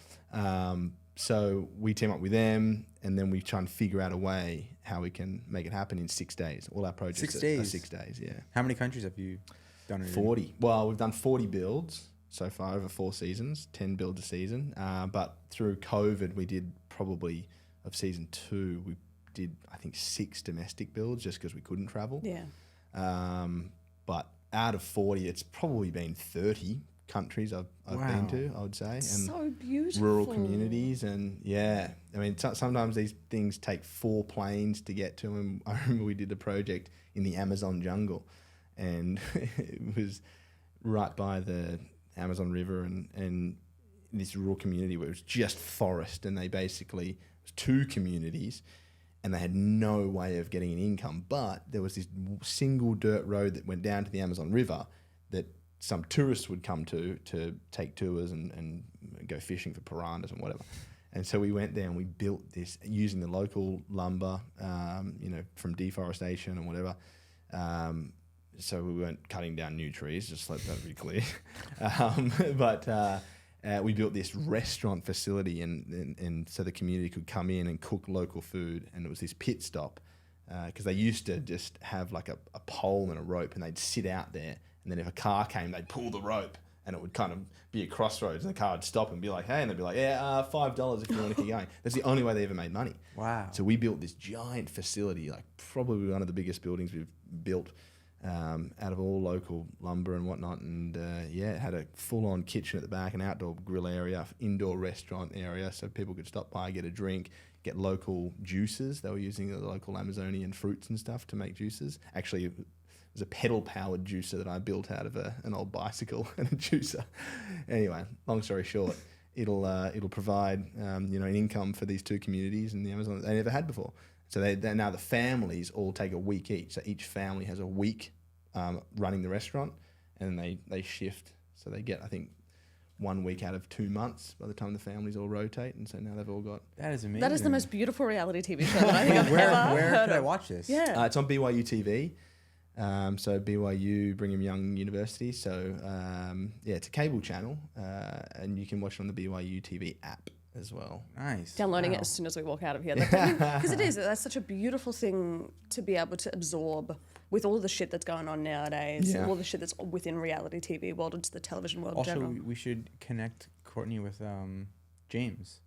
So we team up with them, and then we try and figure out a way how we can make it happen in 6 days. All our projects 6 days. Are 6 days. Yeah. How many countries have you done? 40. Well, we've done 40 builds so far over 4 seasons, 10 builds a season. But through COVID, we did probably, of season 2, we did, I think, 6 domestic builds just because we couldn't travel. Yeah. But out of 40, it's probably been 30 countries I've been to, I would say. And so beautiful. Rural communities. And yeah, sometimes these things take 4 planes to get to them. I remember we did a project in the Amazon jungle, and it was right by the Amazon River, and this rural community where it was just forest, and they basically, it was 2 communities, and they had no way of getting an income, but there was this single dirt road that went down to the Amazon River that some tourists would come to take tours and go fishing for piranhas and whatever. And so we went there and we built this using the local lumber, from deforestation and whatever. So we weren't cutting down new trees, just let that be clear. But we built this restaurant facility, and so the community could come in and cook local food. And it was this pit stop, because they used to just have like a pole and a rope, and they'd sit out there. And then if a car came, they'd pull the rope, and it would kind of be a crossroads, and the car would stop and be like, hey, and they'd be like, yeah, $5 if you want to keep going. That's the only way they ever made money. Wow. So we built this giant facility, like probably one of the biggest buildings we've built, out of all local lumber and whatnot. And it had a full-on kitchen at the back, an outdoor grill area, indoor restaurant area, so people could stop by, get a drink, get local juices. They were using the local Amazonian fruits and stuff to make juices. Actually, it was a pedal-powered juicer that I built out of an old bicycle and a juicer. Anyway, long story short, it'll provide an income for these 2 communities in the Amazon that they never had before. So they now the families all take a week each. So each family has a week running the restaurant, and they shift. So they get, I think, 1 week out of 2 months by the time the families all rotate. And so now they've all got... That is amazing. That is the most beautiful reality TV show that I think I've ever Where heard could I of. watch this? Yeah. It's on BYU TV. So BYU Brigham Young University. So it's a cable channel, and you can watch it on the BYU TV app as well. Nice. Downloading it as soon as we walk out of here. Because that's such a beautiful thing to be able to absorb with all the shit that's going on nowadays, all the shit that's within reality TV world, it's the television world Also, in general. we should connect Courtney with James.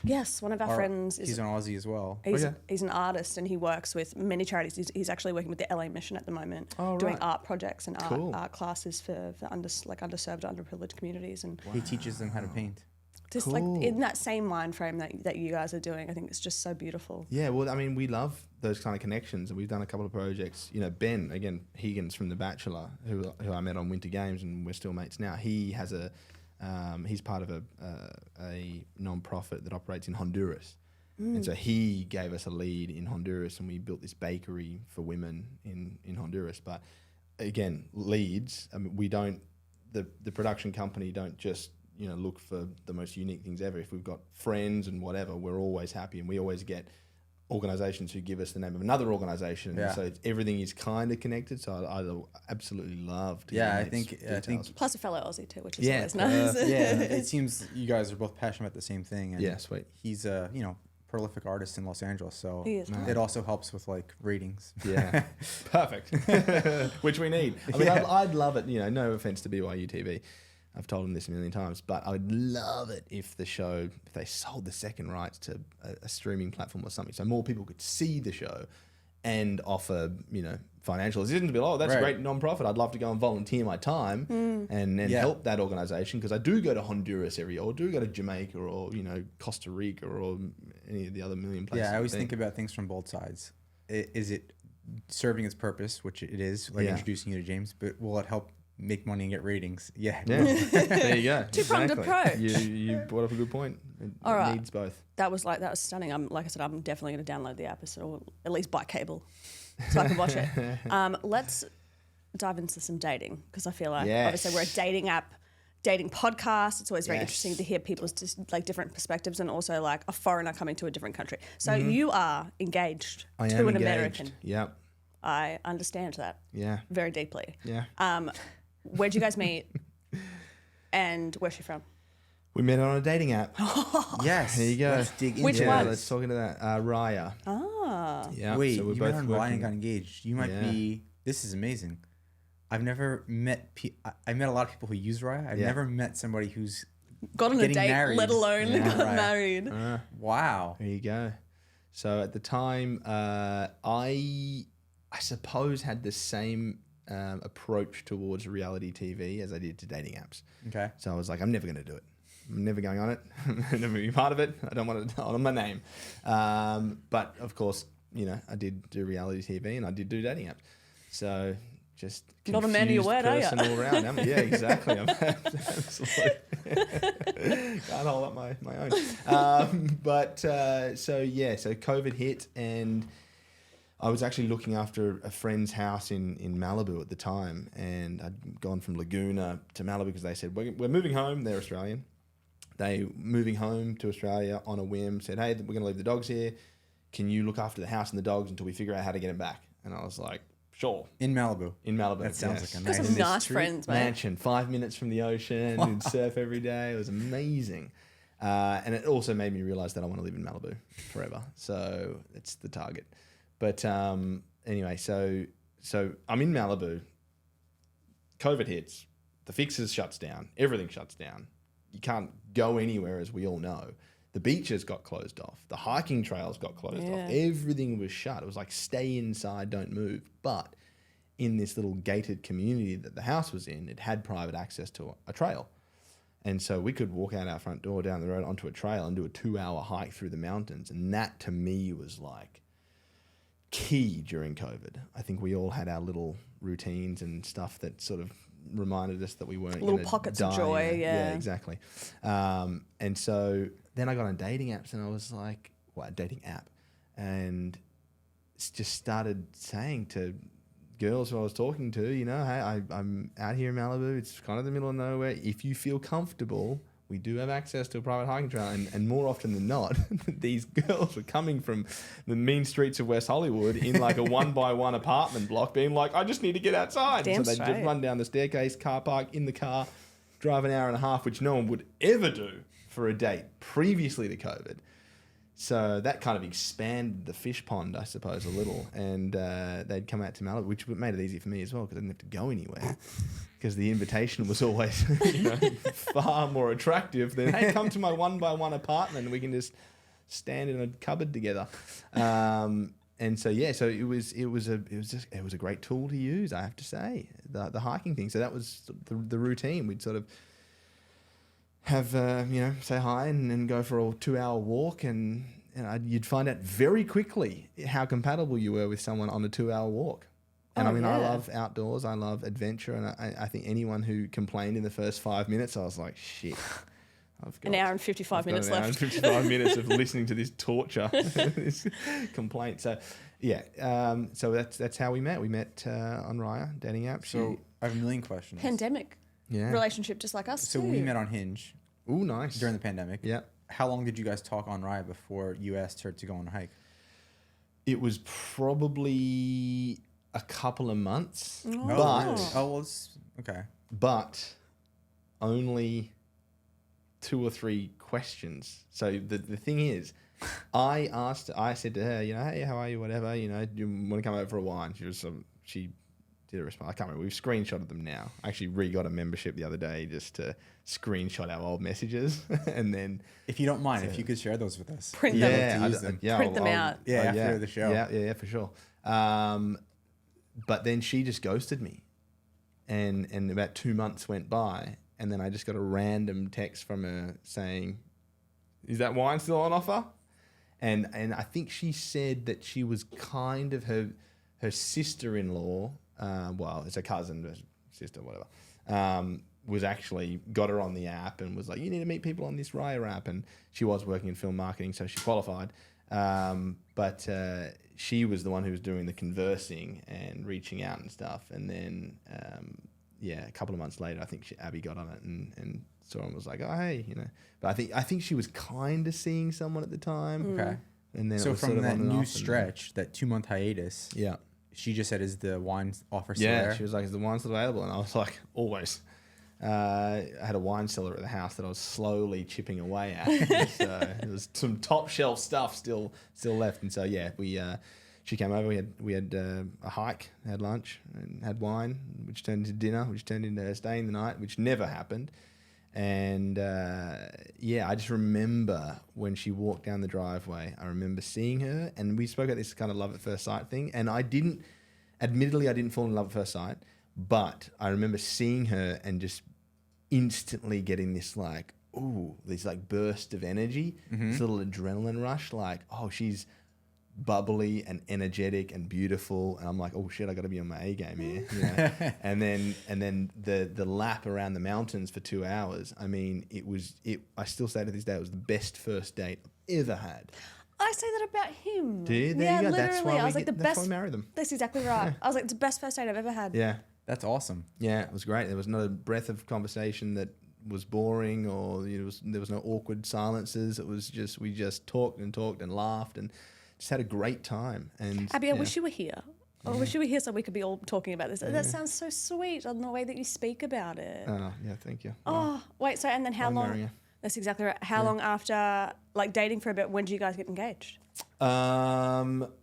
Yes, one of our friends is... He's an Aussie as well. He's an artist and he works with many charities. He's actually working with the LA Mission at the moment, doing art projects and art classes for underserved, underprivileged communities. And he teaches them how to paint. Just like in that same mind frame that you guys are doing, I think it's just so beautiful. Yeah, well, I mean, we love those kind of connections, and we've done a couple of projects. You know, Ben, again, Higgins from The Bachelor, who I met on Winter Games, and we're still mates now. He has he's part of a non-profit that operates in Honduras. And so he gave us a lead in Honduras, and we built this bakery for women in Honduras. But again, leads, I mean, we don't, the production company don't just, you know, look for the most unique things ever. If we've got friends and whatever, we're always happy, and we always get organizations who give us the name of another organization. Yeah. So everything is kind of connected. So I absolutely love to I think plus a fellow Aussie too, which is always nice. It seems you guys are both passionate about the same thing. And sweet. He's a prolific artist in Los Angeles, so it also helps with like ratings. Yeah, perfect. Which we need. I mean, I'd love it. You know, no offense to BYU TV. I've told them this a million times, but I would love it if they sold the second rights to a streaming platform or something, so more people could see the show and offer, you know, financial assistance. To be like, that's a great non-profit. I'd love to go and volunteer my time and help that organization, because I do go to Honduras every year, or do go to Jamaica, or, you know, Costa Rica, or any of the other million places. Yeah, I always think about things from both sides. Is it serving its purpose, which it is, like introducing you to James, but will it help make money and get ratings? Yeah. There you go. Two-pronged approach. You brought up a good point. It needs both. That was stunning. Like I said, I'm definitely going to download the app, or at least buy cable so I can watch it. Let's dive into some dating, because I feel like obviously we're a dating app, dating podcast. It's always very interesting to hear people's just like different perspectives, and also like a foreigner coming to a different country. So you are engaged to an American. Yep. I understand that. Yeah. Very deeply. Yeah. Where'd you guys meet? And where's she from? We met on a dating app. Yes. There you go. Let's dig into Which one? Let's talk into that. Raya. Ah. Yeah. Wait, so we're you both met on Raya and got engaged. You might be. This is amazing. I've never met. I met a lot of people who use Raya. I've never met somebody who's got on a date, married. let alone got married. Wow. There you go. So at the time, I suppose had the same approach towards reality TV as I did to dating apps. Okay. So I was like, I'm never going to do it. I'm never going on it. I'm never going to be part of it. I don't want it on my name. But of course, you know, I did do reality TV and I did do dating apps. So just not a man of your word, are you? All around. Yeah, exactly. I'm absolutely can't hold up my own. So COVID hit, and I was actually looking after a friend's house in Malibu at the time, and I'd gone from Laguna to Malibu because they said, we're moving home. They're Australian. They moving home to Australia on a whim, said, hey, we're going to leave the dogs here. Can you look after the house and the dogs until we figure out how to get them back? And I was like, sure. In Malibu. That sounds like a nice friends, mate. Mansion, 5 minutes from the ocean, and surf every day. It was amazing. And it also made me realize that I want to live in Malibu forever. So it's the target. But anyway, so I'm in Malibu. COVID hits. The Fixers shuts down. Everything shuts down. You can't go anywhere, as we all know. The beaches got closed off. The hiking trails got closed off. Everything was shut. It was like stay inside, don't move. But in this little gated community that the house was in, it had private access to a trail. And so we could walk out our front door down the road onto a trail and do a 2-hour hike through the mountains. And that to me was like key during COVID. I think we all had our little routines and stuff that sort of reminded us that we weren't little pockets of joy. Yeah, exactly. And so then I got on dating apps, and I was like, a dating app, and just started saying to girls who I was talking to, you know, hey, I'm out here in Malibu. It's kind of the middle of nowhere. If you feel comfortable, we do have access to a private hiking trail. And more often than not, these girls were coming from the mean streets of West Hollywood in like a 1-by-1 apartment block, being like, I just need to get outside. Damn so they'd just run down the staircase, car park, in the car, drive an hour and a half, which no one would ever do for a date previously to COVID. So that kind of expanded the fish pond, I suppose, a little. And they'd come out to Malibu, which made it easy for me as well because I didn't have to go anywhere. Because the invitation was always far more attractive than, hey, come to my 1-by-1 apartment and we can just stand in a cupboard together. And so so it was a great tool to use, I have to say, the hiking thing. So that was the routine. We'd sort of have say hi and then go for a 2-hour walk, and you'd find out very quickly how compatible you were with someone on a 2-hour walk. And I love outdoors, I love adventure, and I think anyone who complained in the first 5 minutes, I was like, shit. I've got an hour and 55 minutes left. An hour and 55 minutes of listening to this torture, this complaint. So, so that's how we met. We met on Raya dating app. So I have a million questions. Pandemic relationship, just like us. So too. we met on Hinge. Ooh, nice. During the pandemic. Yeah. How long did you guys talk on Raya before you asked her to go on a hike? It was probably a couple of months, okay. But only 2 or 3 questions. So the thing is, I said to her, hey, how are you? Whatever, do you want to come over for a wine? She did a response. I can't remember. We've screenshotted them now. I actually re-got a membership the other day just to screenshot our old messages, and then if you don't mind, if you could share those with us, print them, print them out. After the show. Yeah, for sure. But then she just ghosted me, and about 2 months went by, and then I just got a random text from her saying, "Is that wine still on offer?" And I think she said that she was kind of her sister-in-law. Well, it's a cousin, sister, whatever. Was actually got her on the app and was like, you need to meet people on this Raya app. And she was working in film marketing, so she qualified. But she was the one who was doing the conversing and reaching out and stuff. And then, a couple of months later, I think Abby got on it and saw and was like, oh, hey, But I think she was kind of seeing someone at the time. Okay. And then so it was from sort of that on and new off stretch, that 2-month hiatus, yeah. She just said, is the wine offer still there? She was like, is the wine still available? And I was like, always. I had a wine cellar at the house that I was slowly chipping away at. So there was some top shelf stuff still left. And so, she came over. We had a hike, had lunch, and had wine, which turned into dinner, which turned into staying the night, which never happened. And I just remember when she walked down the driveway, I remember seeing her, and we spoke about this kind of love at first sight thing. And admittedly, I didn't fall in love at first sight, but I remember seeing her and just instantly getting this burst of energy, this little adrenaline rush, like, oh, she's bubbly and energetic and beautiful, and I'm like, oh shit, I got to be on my A game here, and then the lap around the mountains for 2 hours. I mean, I still say to this day, it was the best first date I've ever had. I say that about him. Do you? There you go. Literally. That's why I was like, that's why we married them. That's exactly right. I was like, it's the best first date I've ever had. Yeah. That's awesome. Yeah, it was great. There was not a breath of conversation that was boring, or there was no awkward silences. It was just, we just talked and laughed and just had a great time. And Abby, I wish you were here. I wish you were here so we could be all talking about this. That sounds so sweet on the way that you speak about it. Oh, yeah, thank you. Oh, wait, so and then how long? You. That's exactly right. How long after, like, dating for a bit, when did you guys get engaged?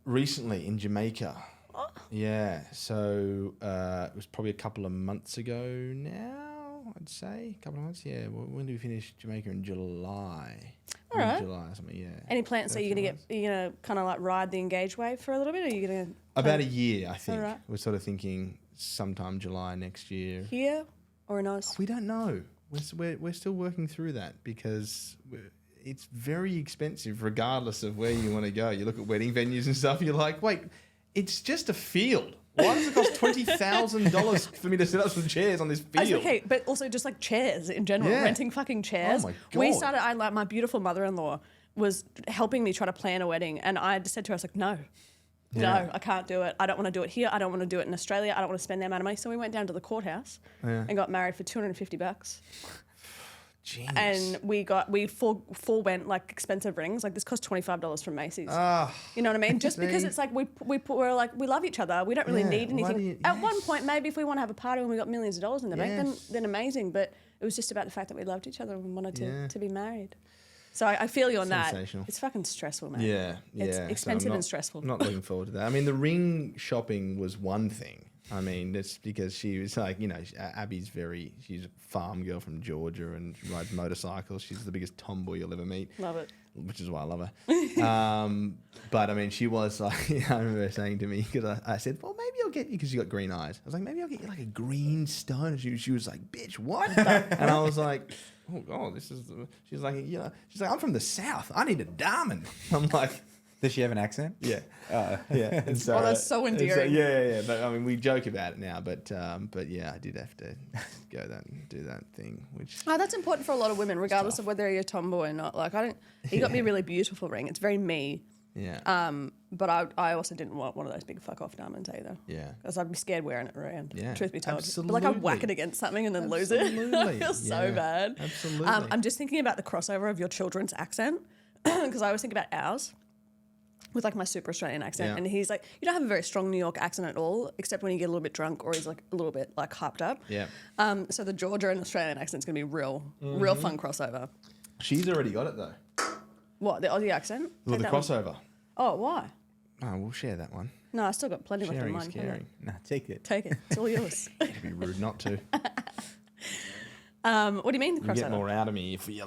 Recently in Jamaica. Oh. Yeah, so it was probably a couple of months ago now, I'd say. A couple of months, yeah. When did we finish Jamaica? In July. All right. July or something, yeah. Any plans? So you're going to kind of like ride the engaged wave for a little bit? Or are you going to... About a year, I think. All right. We're sort of thinking sometime July next year. Here or in Oz? We don't know. We're still working through that because it's very expensive regardless of where you want to go. You look at wedding venues and stuff, you're like, wait, it's just a field. Why does it cost $20,000 for me to set up some chairs on this field? Okay, but also just like chairs in general, renting fucking chairs. Oh my God. My beautiful mother-in-law was helping me try to plan a wedding, and I just said to her, I was like, no, I can't do it. I don't want to do it here. I don't want to do it in Australia. I don't want to spend that amount of money. So we went down to the courthouse and got married for $250. Jeez. And we forewent like expensive rings. Like this cost $25 from Macy's. You know what I mean? Just because it's like we're like, we love each other. We don't really need anything. At one point, maybe if we want to have a party when we got millions of dollars in the bank, then amazing. But it was just about the fact that we loved each other and wanted to be married. So I feel you on Sensational. that. It's fucking stressful, man. Yeah, yeah. It's So expensive I'm and stressful. Not looking forward to that. I mean, the ring shopping was one thing. I mean, that's because she was like, you know, Abby's she's a farm girl from Georgia and she rides motorcycles. She's the biggest tomboy you'll ever meet. Love it. Which is why I love her. But I mean, she was like, I remember saying to me, because I said, well, maybe I'll get you, because she got green eyes. I was like, maybe I'll get you like a green stone. And she was like, bitch, what? And I was like, oh God, she's like, yeah. She's like, I'm from the South. I need a diamond. I'm like, does she have an accent? yeah. Yeah. And so, that's so endearing. yeah. But I mean, we joke about it now, but yeah, I did have to go and do that thing, which. Oh, that's important for a lot of women, regardless of whether you're a tomboy or not. Like, he got me a really beautiful ring. It's very me. Yeah. But I also didn't want one of those big fuck off diamonds either. Yeah. Because I'd be scared wearing it around. Yeah. Truth be told. Absolutely. But like I'd whack it against something and then lose it. I feel so bad. Absolutely. I'm just thinking about the crossover of your children's accent because I always think about ours with like my super Australian accent. Yeah. And he's like, you don't have a very strong New York accent at all, except when you get a little bit drunk or he's like a little bit like hyped up. Yeah. So the Georgia and Australian accent's going to be real fun crossover. She's already got it though. What, the Aussie accent? Well, the Take that one. crossover. Oh, why? Oh, we'll share that one. No, I still got plenty left in Sharing mine. is caring. Nah, take it. Take it. It's all yours. It'd be rude not to. What do you mean the You crossover? get more out of me if you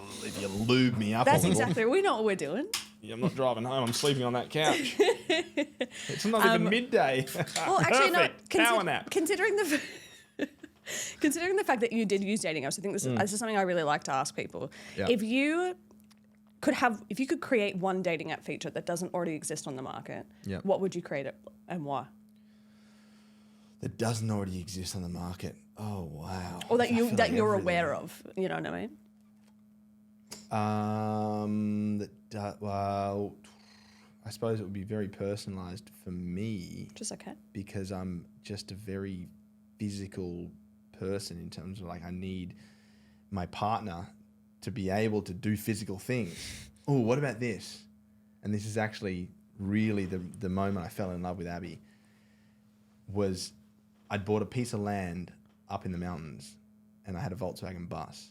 lube me up. That's a little. exactly. We know what we're doing. Yeah, I'm not driving home. I'm sleeping on that couch. It's not even midday. Well, actually, no. Perfect. Power nap. Considering the fact that you did use dating apps, I think this is something I really like to ask people. Yeah. If you could create one dating app feature that doesn't already exist on the market, Yeah. what would you create it and why? That doesn't already exist on the market. Oh wow. Or that I feel like you're everything. aware of. You know what I mean? Well, I suppose it would be very personalised for me Just okay. because I'm just a very physical person in terms of like I need my partner to be able to do physical things. Oh, what about this? And this is actually really the moment I fell in love with Abby was I'd bought a piece of land up in the mountains and I had a Volkswagen bus.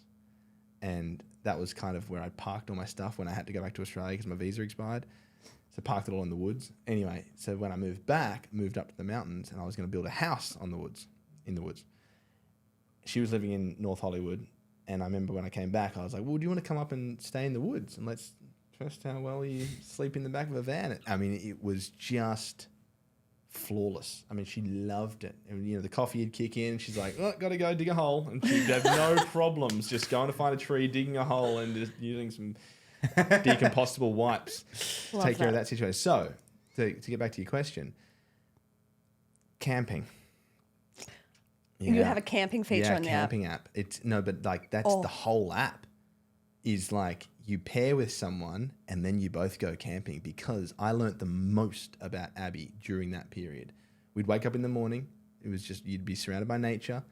And that was kind of where I parked all my stuff when I had to go back to Australia because my visa expired. So I parked it all in the woods. Anyway, so when I moved up to the mountains and I was going to build a house in the woods. She was living in North Hollywood. And I remember when I came back, I was like, well, do you want to come up and stay in the woods? And let's test how well you sleep in the back of a van. I mean, it was just flawless. I mean, she loved it. And, you know, the coffee would kick in. She's like, oh, got to go dig a hole. And she'd have no problems just going to find a tree, digging a hole and just using some decompostable wipes to take care of that situation. So, to get back to your question, camping. You have a camping feature on the app. camping app. But like that's the whole app is like you pair with someone and then you both go camping because I learnt the most about Abby during that period. We'd wake up in the morning. It was just, you'd be surrounded by nature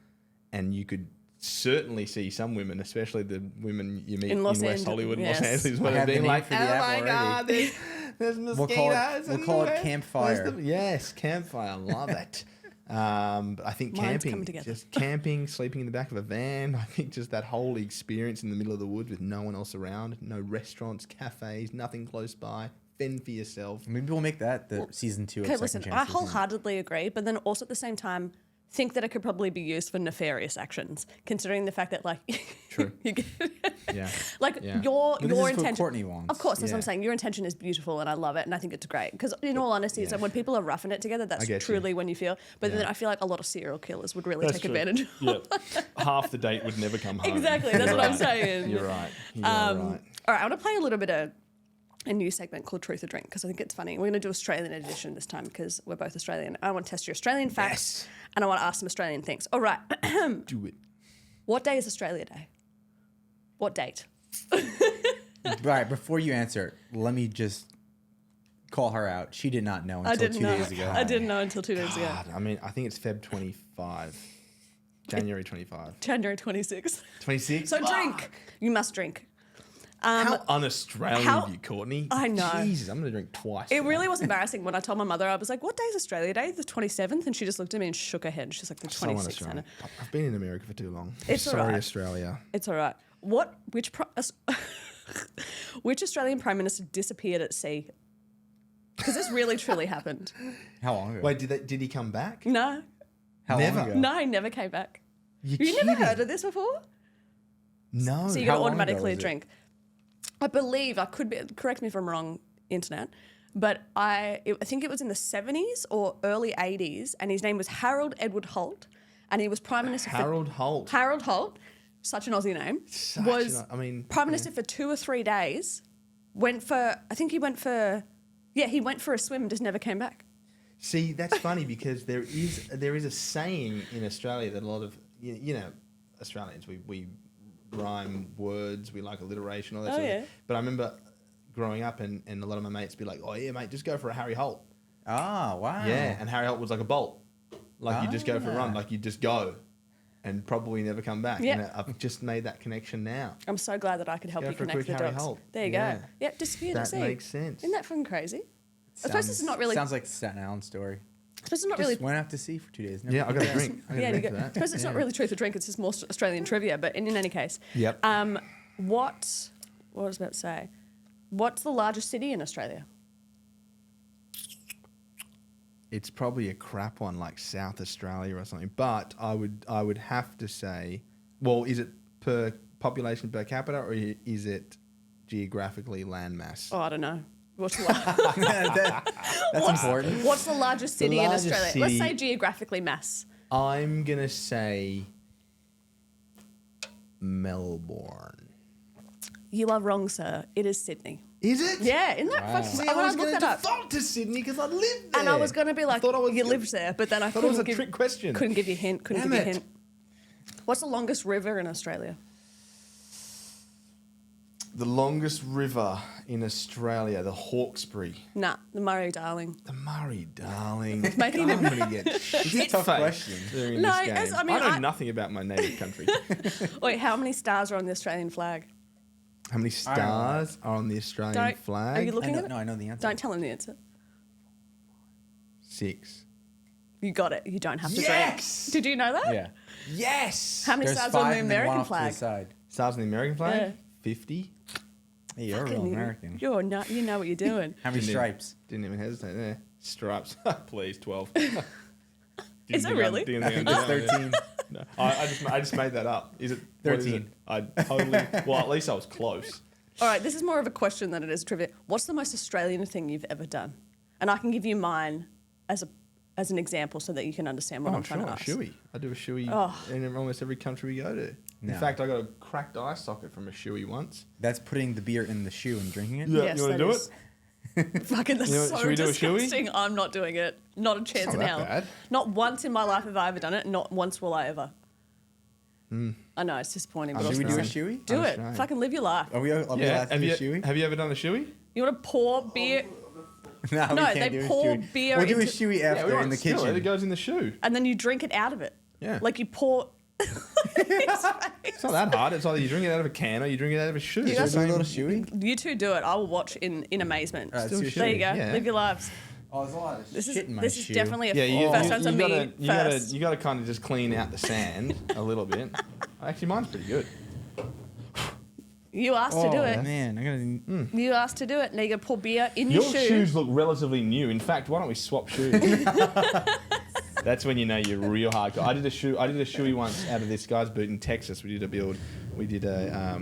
and you could certainly see some women, especially the women you meet in West Hollywood and Los Angeles, where they're being like, oh my God, there's mosquitoes. We'll call it campfire. Yes, campfire. I love it. But I think camping, just camping, sleeping in the back of a van. I think just that whole experience in the middle of the woods with no one else around, no restaurants, cafes, nothing close by. Fend for yourself. Maybe we'll make that the season 2 of Second Listen, Chance. I wholeheartedly agree, but then also at the same time, think that it could probably be used for nefarious actions, considering the fact that like, true, your intention. Courtney wants. Of course, that's what I'm saying. Your intention is beautiful, and I love it, and I think it's great. Because in all honesty, it's like when people are roughing it together, that's truly when you feel. But then I feel like a lot of serial killers would really take advantage. Yeah, half the date would never come home. Exactly, that's what I'm saying. You're right. You're right. All right, I want to play a little bit of a new segment called Truth or Drink because I think it's funny. We're going to do Australian edition this time because we're both Australian. I want to test your Australian facts and I want to ask some Australian things. All right. Do it. What day is Australia Day? What date? Right, before you answer, let me just call her out. She did not know until 2 days ago. I didn't know until 2 days ago. I mean, I think it's Feb 25. January 25. January 26th. 26? So drink. You must drink. How un-Australian of you, Courtney. I know. Jesus, I'm going to drink twice. It really was embarrassing when I told my mother, I was like, what day is Australia Day? The 27th? And she just looked at me and shook her head. She's like, the 26th. So I've been in America for too long. It's Sorry, all right. Australia. It's all right. Which Australian Prime Minister disappeared at sea? Because this really truly happened. How long ago? Wait, did he come back? No. How never. long ago? No, he never came back. You You never heard of this before? No. So you How got to long ago automatically was it? drink. I believe, I could be, correct me if I'm wrong, internet, but I think it was in the 70s or early 80s, and his name was Harold Edward Holt, and he was Prime Minister Harold Holt. Harold Holt, such an Aussie name, Prime Minister for 2 or 3 days, he went for a swim, just never came back. See, that's funny because there is a saying in Australia that a lot of you know Australians we rhyme words, we like alliteration, all that sort of thing. But I remember growing up and a lot of my mates be like, "Oh yeah, mate, just go for a Harry Holt." Ah, wow. Yeah, and Harry Holt was like a bolt, like you just go for a run, like you just go, and probably never come back. Yeah. And I've just made that connection now. I'm so glad that I could help Go you for a connect quick the Harry dots. Holt. There you Yeah. go. Yep, disappeared at That sea. makes sense. Isn't that fucking crazy? I suppose it's not really. Sounds like a Staten Island story. I suppose it's not Just really. went out to sea for 2 days. Never Yeah, I came got a back. drink. I got a Yeah, drink you for go. I that. suppose it's not really truth or drink. It's just more Australian trivia. But in any case, Yep. what was I about to say? What's the largest city in Australia? It's probably a crap one like South Australia or something. But I would have to say, well, is it per population per capita or is it geographically landmass? Oh, I don't know. What's the, That's important. what's the largest city in largest Australia? Let's city- say geographically mass. I'm gonna say Melbourne. You are wrong, sir. It is Sydney. Is it? Yeah, isn't that fucking? See, When I I was looked going to that up, default to Sydney because I lived there. and I was going to be like, thought I was you gonna- lived there, but then I thought it couldn't was a give, trick question. couldn't give you a hint. Couldn't Damn give you a it. hint. What's the longest river in Australia? The longest river in Australia, the Hawkesbury. Nah, the Murray-Darling. The Murray-Darling. Making I'm it- going to get shit tough faced question. during No, this game. as- I mean, know I- nothing about my native country. Wait, how many stars are on the Australian flag? How many stars are on the Australian Don't- flag? Are you looking at it? No, I know the answer. Don't tell him the answer. 6. You got it. You don't have to Yes! drink. Did you know that? Yeah. Yes! How many There's stars on 5 the and then one American off to flag? the side. Stars on the American flag? Yeah. 50. Hey, you're a real Fucking- American. You're not. You know what you're doing. How many Didn't even- stripes? Didn't even hesitate there. Stripes. Please, 12. Is it really? I think it's 13. No, I just made that up. Is it 13? I totally. Well, at least I was close. All right, this is more of a question than it is trivia. What's the most Australian thing you've ever done? And I can give you mine as an example so that you can understand what I'm trying to ask. shoey. I do a shoey in almost every country we go to. No. In fact, I got a cracked eye socket from a shoey once. That's putting the beer in the shoe and drinking it? Yeah. Yes, you want to that do is- it? Fucking, that's You know, so should we do a shoey? disgusting. I'm not doing it. Not a chance not in that hell. bad. Not once in my life have I ever done it. Not once will I ever. I know, it's disappointing. But Should we do a Australian. shoey? do I'm it. Australian. Fucking live your life. Are we allowed to Have do you, a shoey? have you ever done a shoey? You want to pour beer, No, we No, can't they do a pour shoey. beer We'll do a into- shoey after in the Still, kitchen. It goes in the shoe. and then you drink it out of it. Yeah. Like you pour. It's not that hard. It's either you drink it out of a can or you drink it out of a shoe. You It's guys the Do a same- little shoey? You two do it. I will watch in amazement. Alright, Still let's do There a you go. shoey. Yeah. Live your lives. Oh, there's a lot of This shit is in my this shoe. is definitely a Yeah, first one's on me first. you gotta kind of just clean out the sand a little bit. Actually, mine's pretty good. You asked to do Oh, it. man, I gotta. You asked to do it. Now you got to pour beer in your, shoe. shoes look relatively new. In fact, why don't we swap shoes? That's when you know you're real hardcore. I did a shoey once out of this guy's boot in Texas. We did a build. We did a.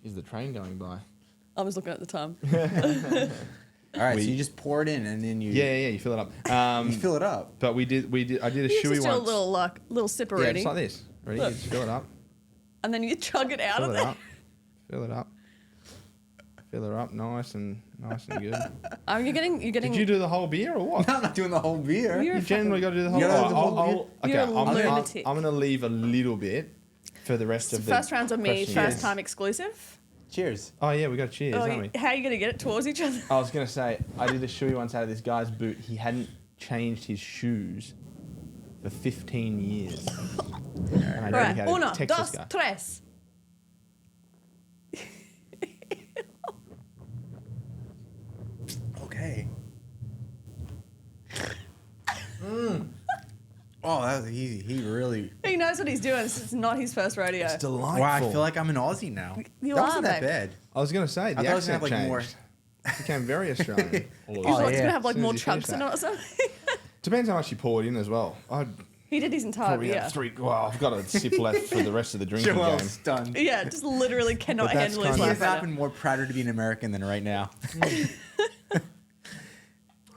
Is the train going by? I was looking at the time. All right, We- so you just pour it in and then you. Yeah, you fill it up. You fill it up. But I did a You shoey just do once. a little sip yeah, already, just like this. Ready? Look. You just fill it up. and then you chug it out Fill of it there. up. Fill it up. Fill it up, nice and good. You're getting. Did you do the whole beer or what? I'm not doing the whole beer. You're You a generally got to do the whole. You gotta do the whole You're a lunatic. I'm gonna leave a little bit for the rest of the First round's on me. questions. First time exclusive. Cheers. Oh yeah, we got cheers, Oh, haven't we? how are you going to get it towards each other? I was gonna say I did a shoey once out of this guy's boot. He hadn't changed his shoes for 15 years. And I Right. dedicated to Uno, Texas dos, guy. tres. Okay. Oh, he really. He knows what he's doing. It's not his first rodeo. It's delightful. Wow, I feel like I'm an Aussie now. You that are, wasn't that babe. bad. I was going to say, the I thought it was accent gonna have, like, more- changed. It became very Australian. He's Oh, like, it's yeah. gonna have like As soon more as you finish chunks in it that. or something. Depends how much you poured in as well. I'd He did his entire probably beer. have 3. Well, I've got a sip left for the rest of the drinking game. Joel's stunned. Yeah, just literally cannot But that's handle his kind He of- has life right not been now. more prouder to be an American than right now.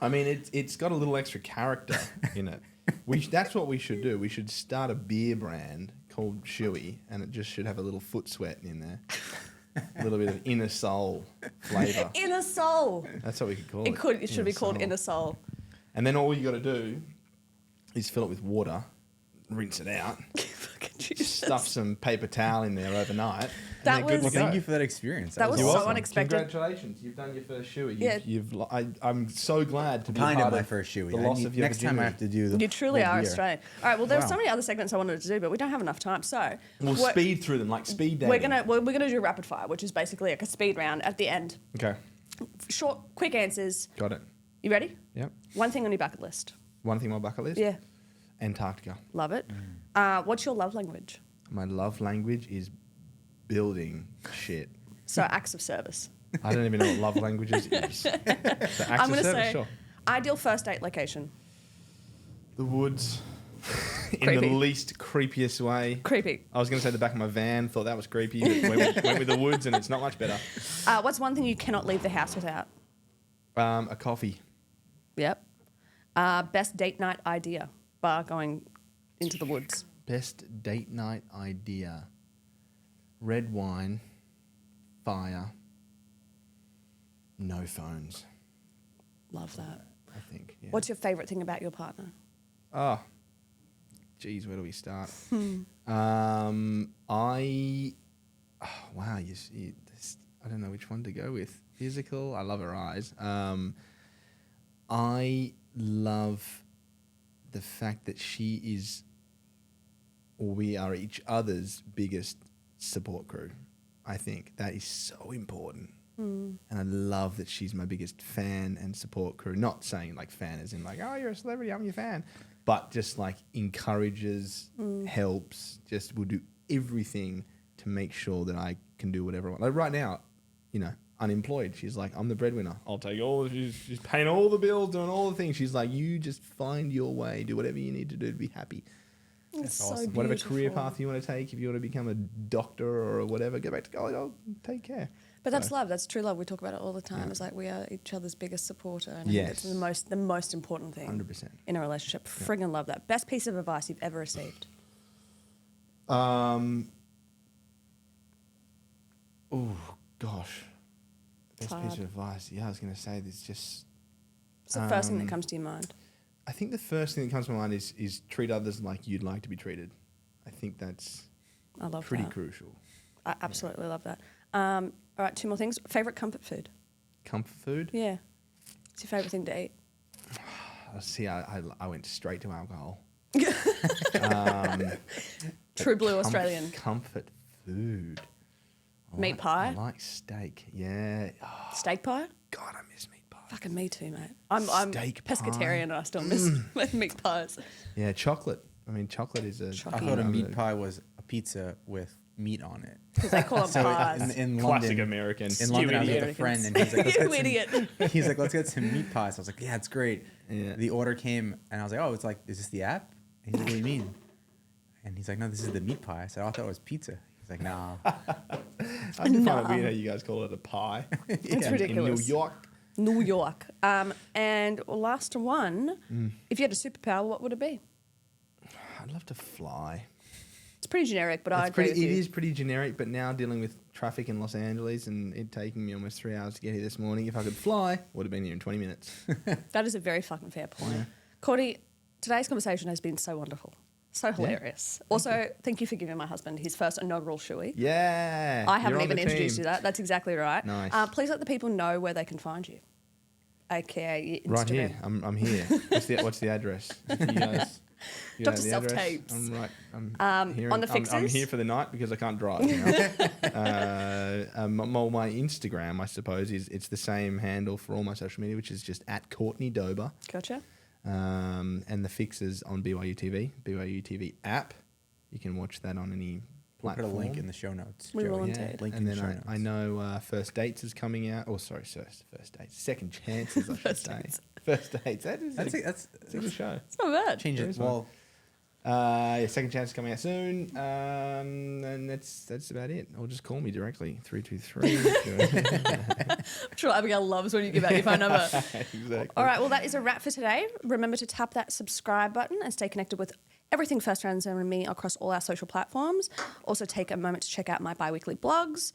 I mean, it's got a little extra character in it. That's what we should do. We should start a beer brand called Shuey, and it just should have a little foot sweat in there. A little bit of inner soul flavour. Inner soul. That's what we could call it. It should be called Inner Soul. And then all you got to do is fill it with water, rinse it out, Fucking Jesus. stuff some paper towel in there overnight. That and then good was- to Thank go. you for that experience. That was You're so welcome. unexpected. Congratulations, you've done your first shoey. Yeah. I'm so glad to be Kind part of my of first shoey. the loss of your Next time I have to do the. You truly whole are beer. Australian. All right. Well, there were so Wow. many other segments I wanted to do, but we don't have enough time. So We'll we're- speed through them like speed dating. we're gonna do rapid fire, which is basically like a speed round at the end. Okay, Short, quick answers. got it. You ready? Yep. One thing on your bucket list. One thing on my bucket list. Yeah. Antarctica. Love it. What's your love language? My love language is building shit. So acts of service. I don't even know what love languages is. So acts I'm of gonna service, say sure. ideal first date location. The woods. In Creepy. the least creepiest way. Creepy. I was going to say the back of my van, thought that was creepy, but went with the woods and it's not much better. What's one thing you cannot leave the house without? A coffee. Yep. Best date night idea. Bar going into the woods. Best date night idea. Red wine, fire, no phones, Love that. I think. Yeah. What's your favourite thing about your partner? Oh, geez, where do we start? Wow, I don't know which one to go with. Physical, I love her eyes. I love the fact that she is, or we are each other's biggest support crew. I think that is so important. And I love that she's my biggest fan and support crew. Not saying like fan as in like, oh, you're a celebrity, I'm your fan. But just like encourages, helps, just will do everything to make sure that I can do whatever I want. Like right now, you know, unemployed. She's like, I'm the breadwinner. I'll take all, she's paying all the bills, doing all the things. She's like, you just find your way, do whatever you need to do to be happy. It's so awesome. Whatever beautiful. career path you want to take, if you want to become a doctor or whatever, go back to college, I'll take care. But that's love. That's true love. We talk about it all the time. It's like we are each other's biggest supporter. And I think Yes. it's the most important thing 100%. in a relationship. Friggin' love that. Best piece of advice you've ever received. Oh gosh, best hard. piece of advice. Yeah, I was going to say this. Just, What's the first thing that comes to your mind? I think the first thing that comes to my mind is treat others like you'd like to be treated. I think that's I love pretty that. crucial. I absolutely love that. All right, two more things. Favorite comfort food? Comfort food. Yeah. What's your favorite thing to eat? See, I went straight to alcohol. True blue Australian. Comfort food. Meat pie? I like steak. Yeah. Oh, Steak pie? God, I miss meat pie. Fucking me too, mate. I'm Steak pescatarian and I still miss meat pies. Yeah, chocolate. I mean, chocolate is a. Chocolate. I thought a I'm meat pie was a pizza with meat on it. Because they call them So pies. in Classic London, American. in London, I was with a Americans. friend, and he's like, let's You get idiot. some, he's like, let's get some meat pies. I was like, yeah, it's great. Yeah. The order came, and I was like, oh, it's like, is this the app? And he's like, what do you mean? And he's like, no, this is the meat pie. I said, oh, I thought it was pizza. He's like, nah. I do find it weird how you guys call it a pie. It's In ridiculous. New York. New York. And last one, Mm. if you had a superpower, what would it be? I'd love to fly. It's pretty generic, but I It's agree pretty, with it you. is pretty generic, but now dealing with traffic in Los Angeles and it taking me almost 3 hours to get here this morning, if I could fly, would have been here in 20 minutes. That is a very fucking fair point. Cordy, today's conversation has been so wonderful. So hilarious. Also, thank you for giving my husband his first inaugural shoey. Yeah. I haven't you're on even the introduced team. you to that. That's exactly right. Nice. Please let the people know where they can find you. AKA Instagram. Right here. I'm here. What's the address? You guys, you know Dr. the Self address? Tapes. I'm right. I'm here. on the I'm fixes? here for the night because I can't drive. You know? My Instagram, I suppose, it's the same handle for all my social media, which is just @CourtneyDober. Gotcha. And The Fixes on BYU TV app. You can watch that on any We'll platform. put a link in the show notes. We will Joey. indeed. Link And in the then show notes. I know First Dates is coming out. Oh, sorry, first dates. Second Chances, I should First say. Dates. First Dates. That's That's a good show. It's not bad. change it. fun. Well, Yeah, Second Chance is coming out soon. And that's about it. Or just call me directly, 323. I'm sure Abigail loves when you give out your phone number. Exactly. All right, well, that is a wrap for today. Remember to tap that subscribe button and stay connected with everything First Round Zone and me across all our social platforms. Also, take a moment to check out my bi-weekly blogs.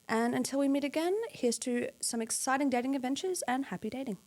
And until we meet again, here's to some exciting dating adventures and happy dating.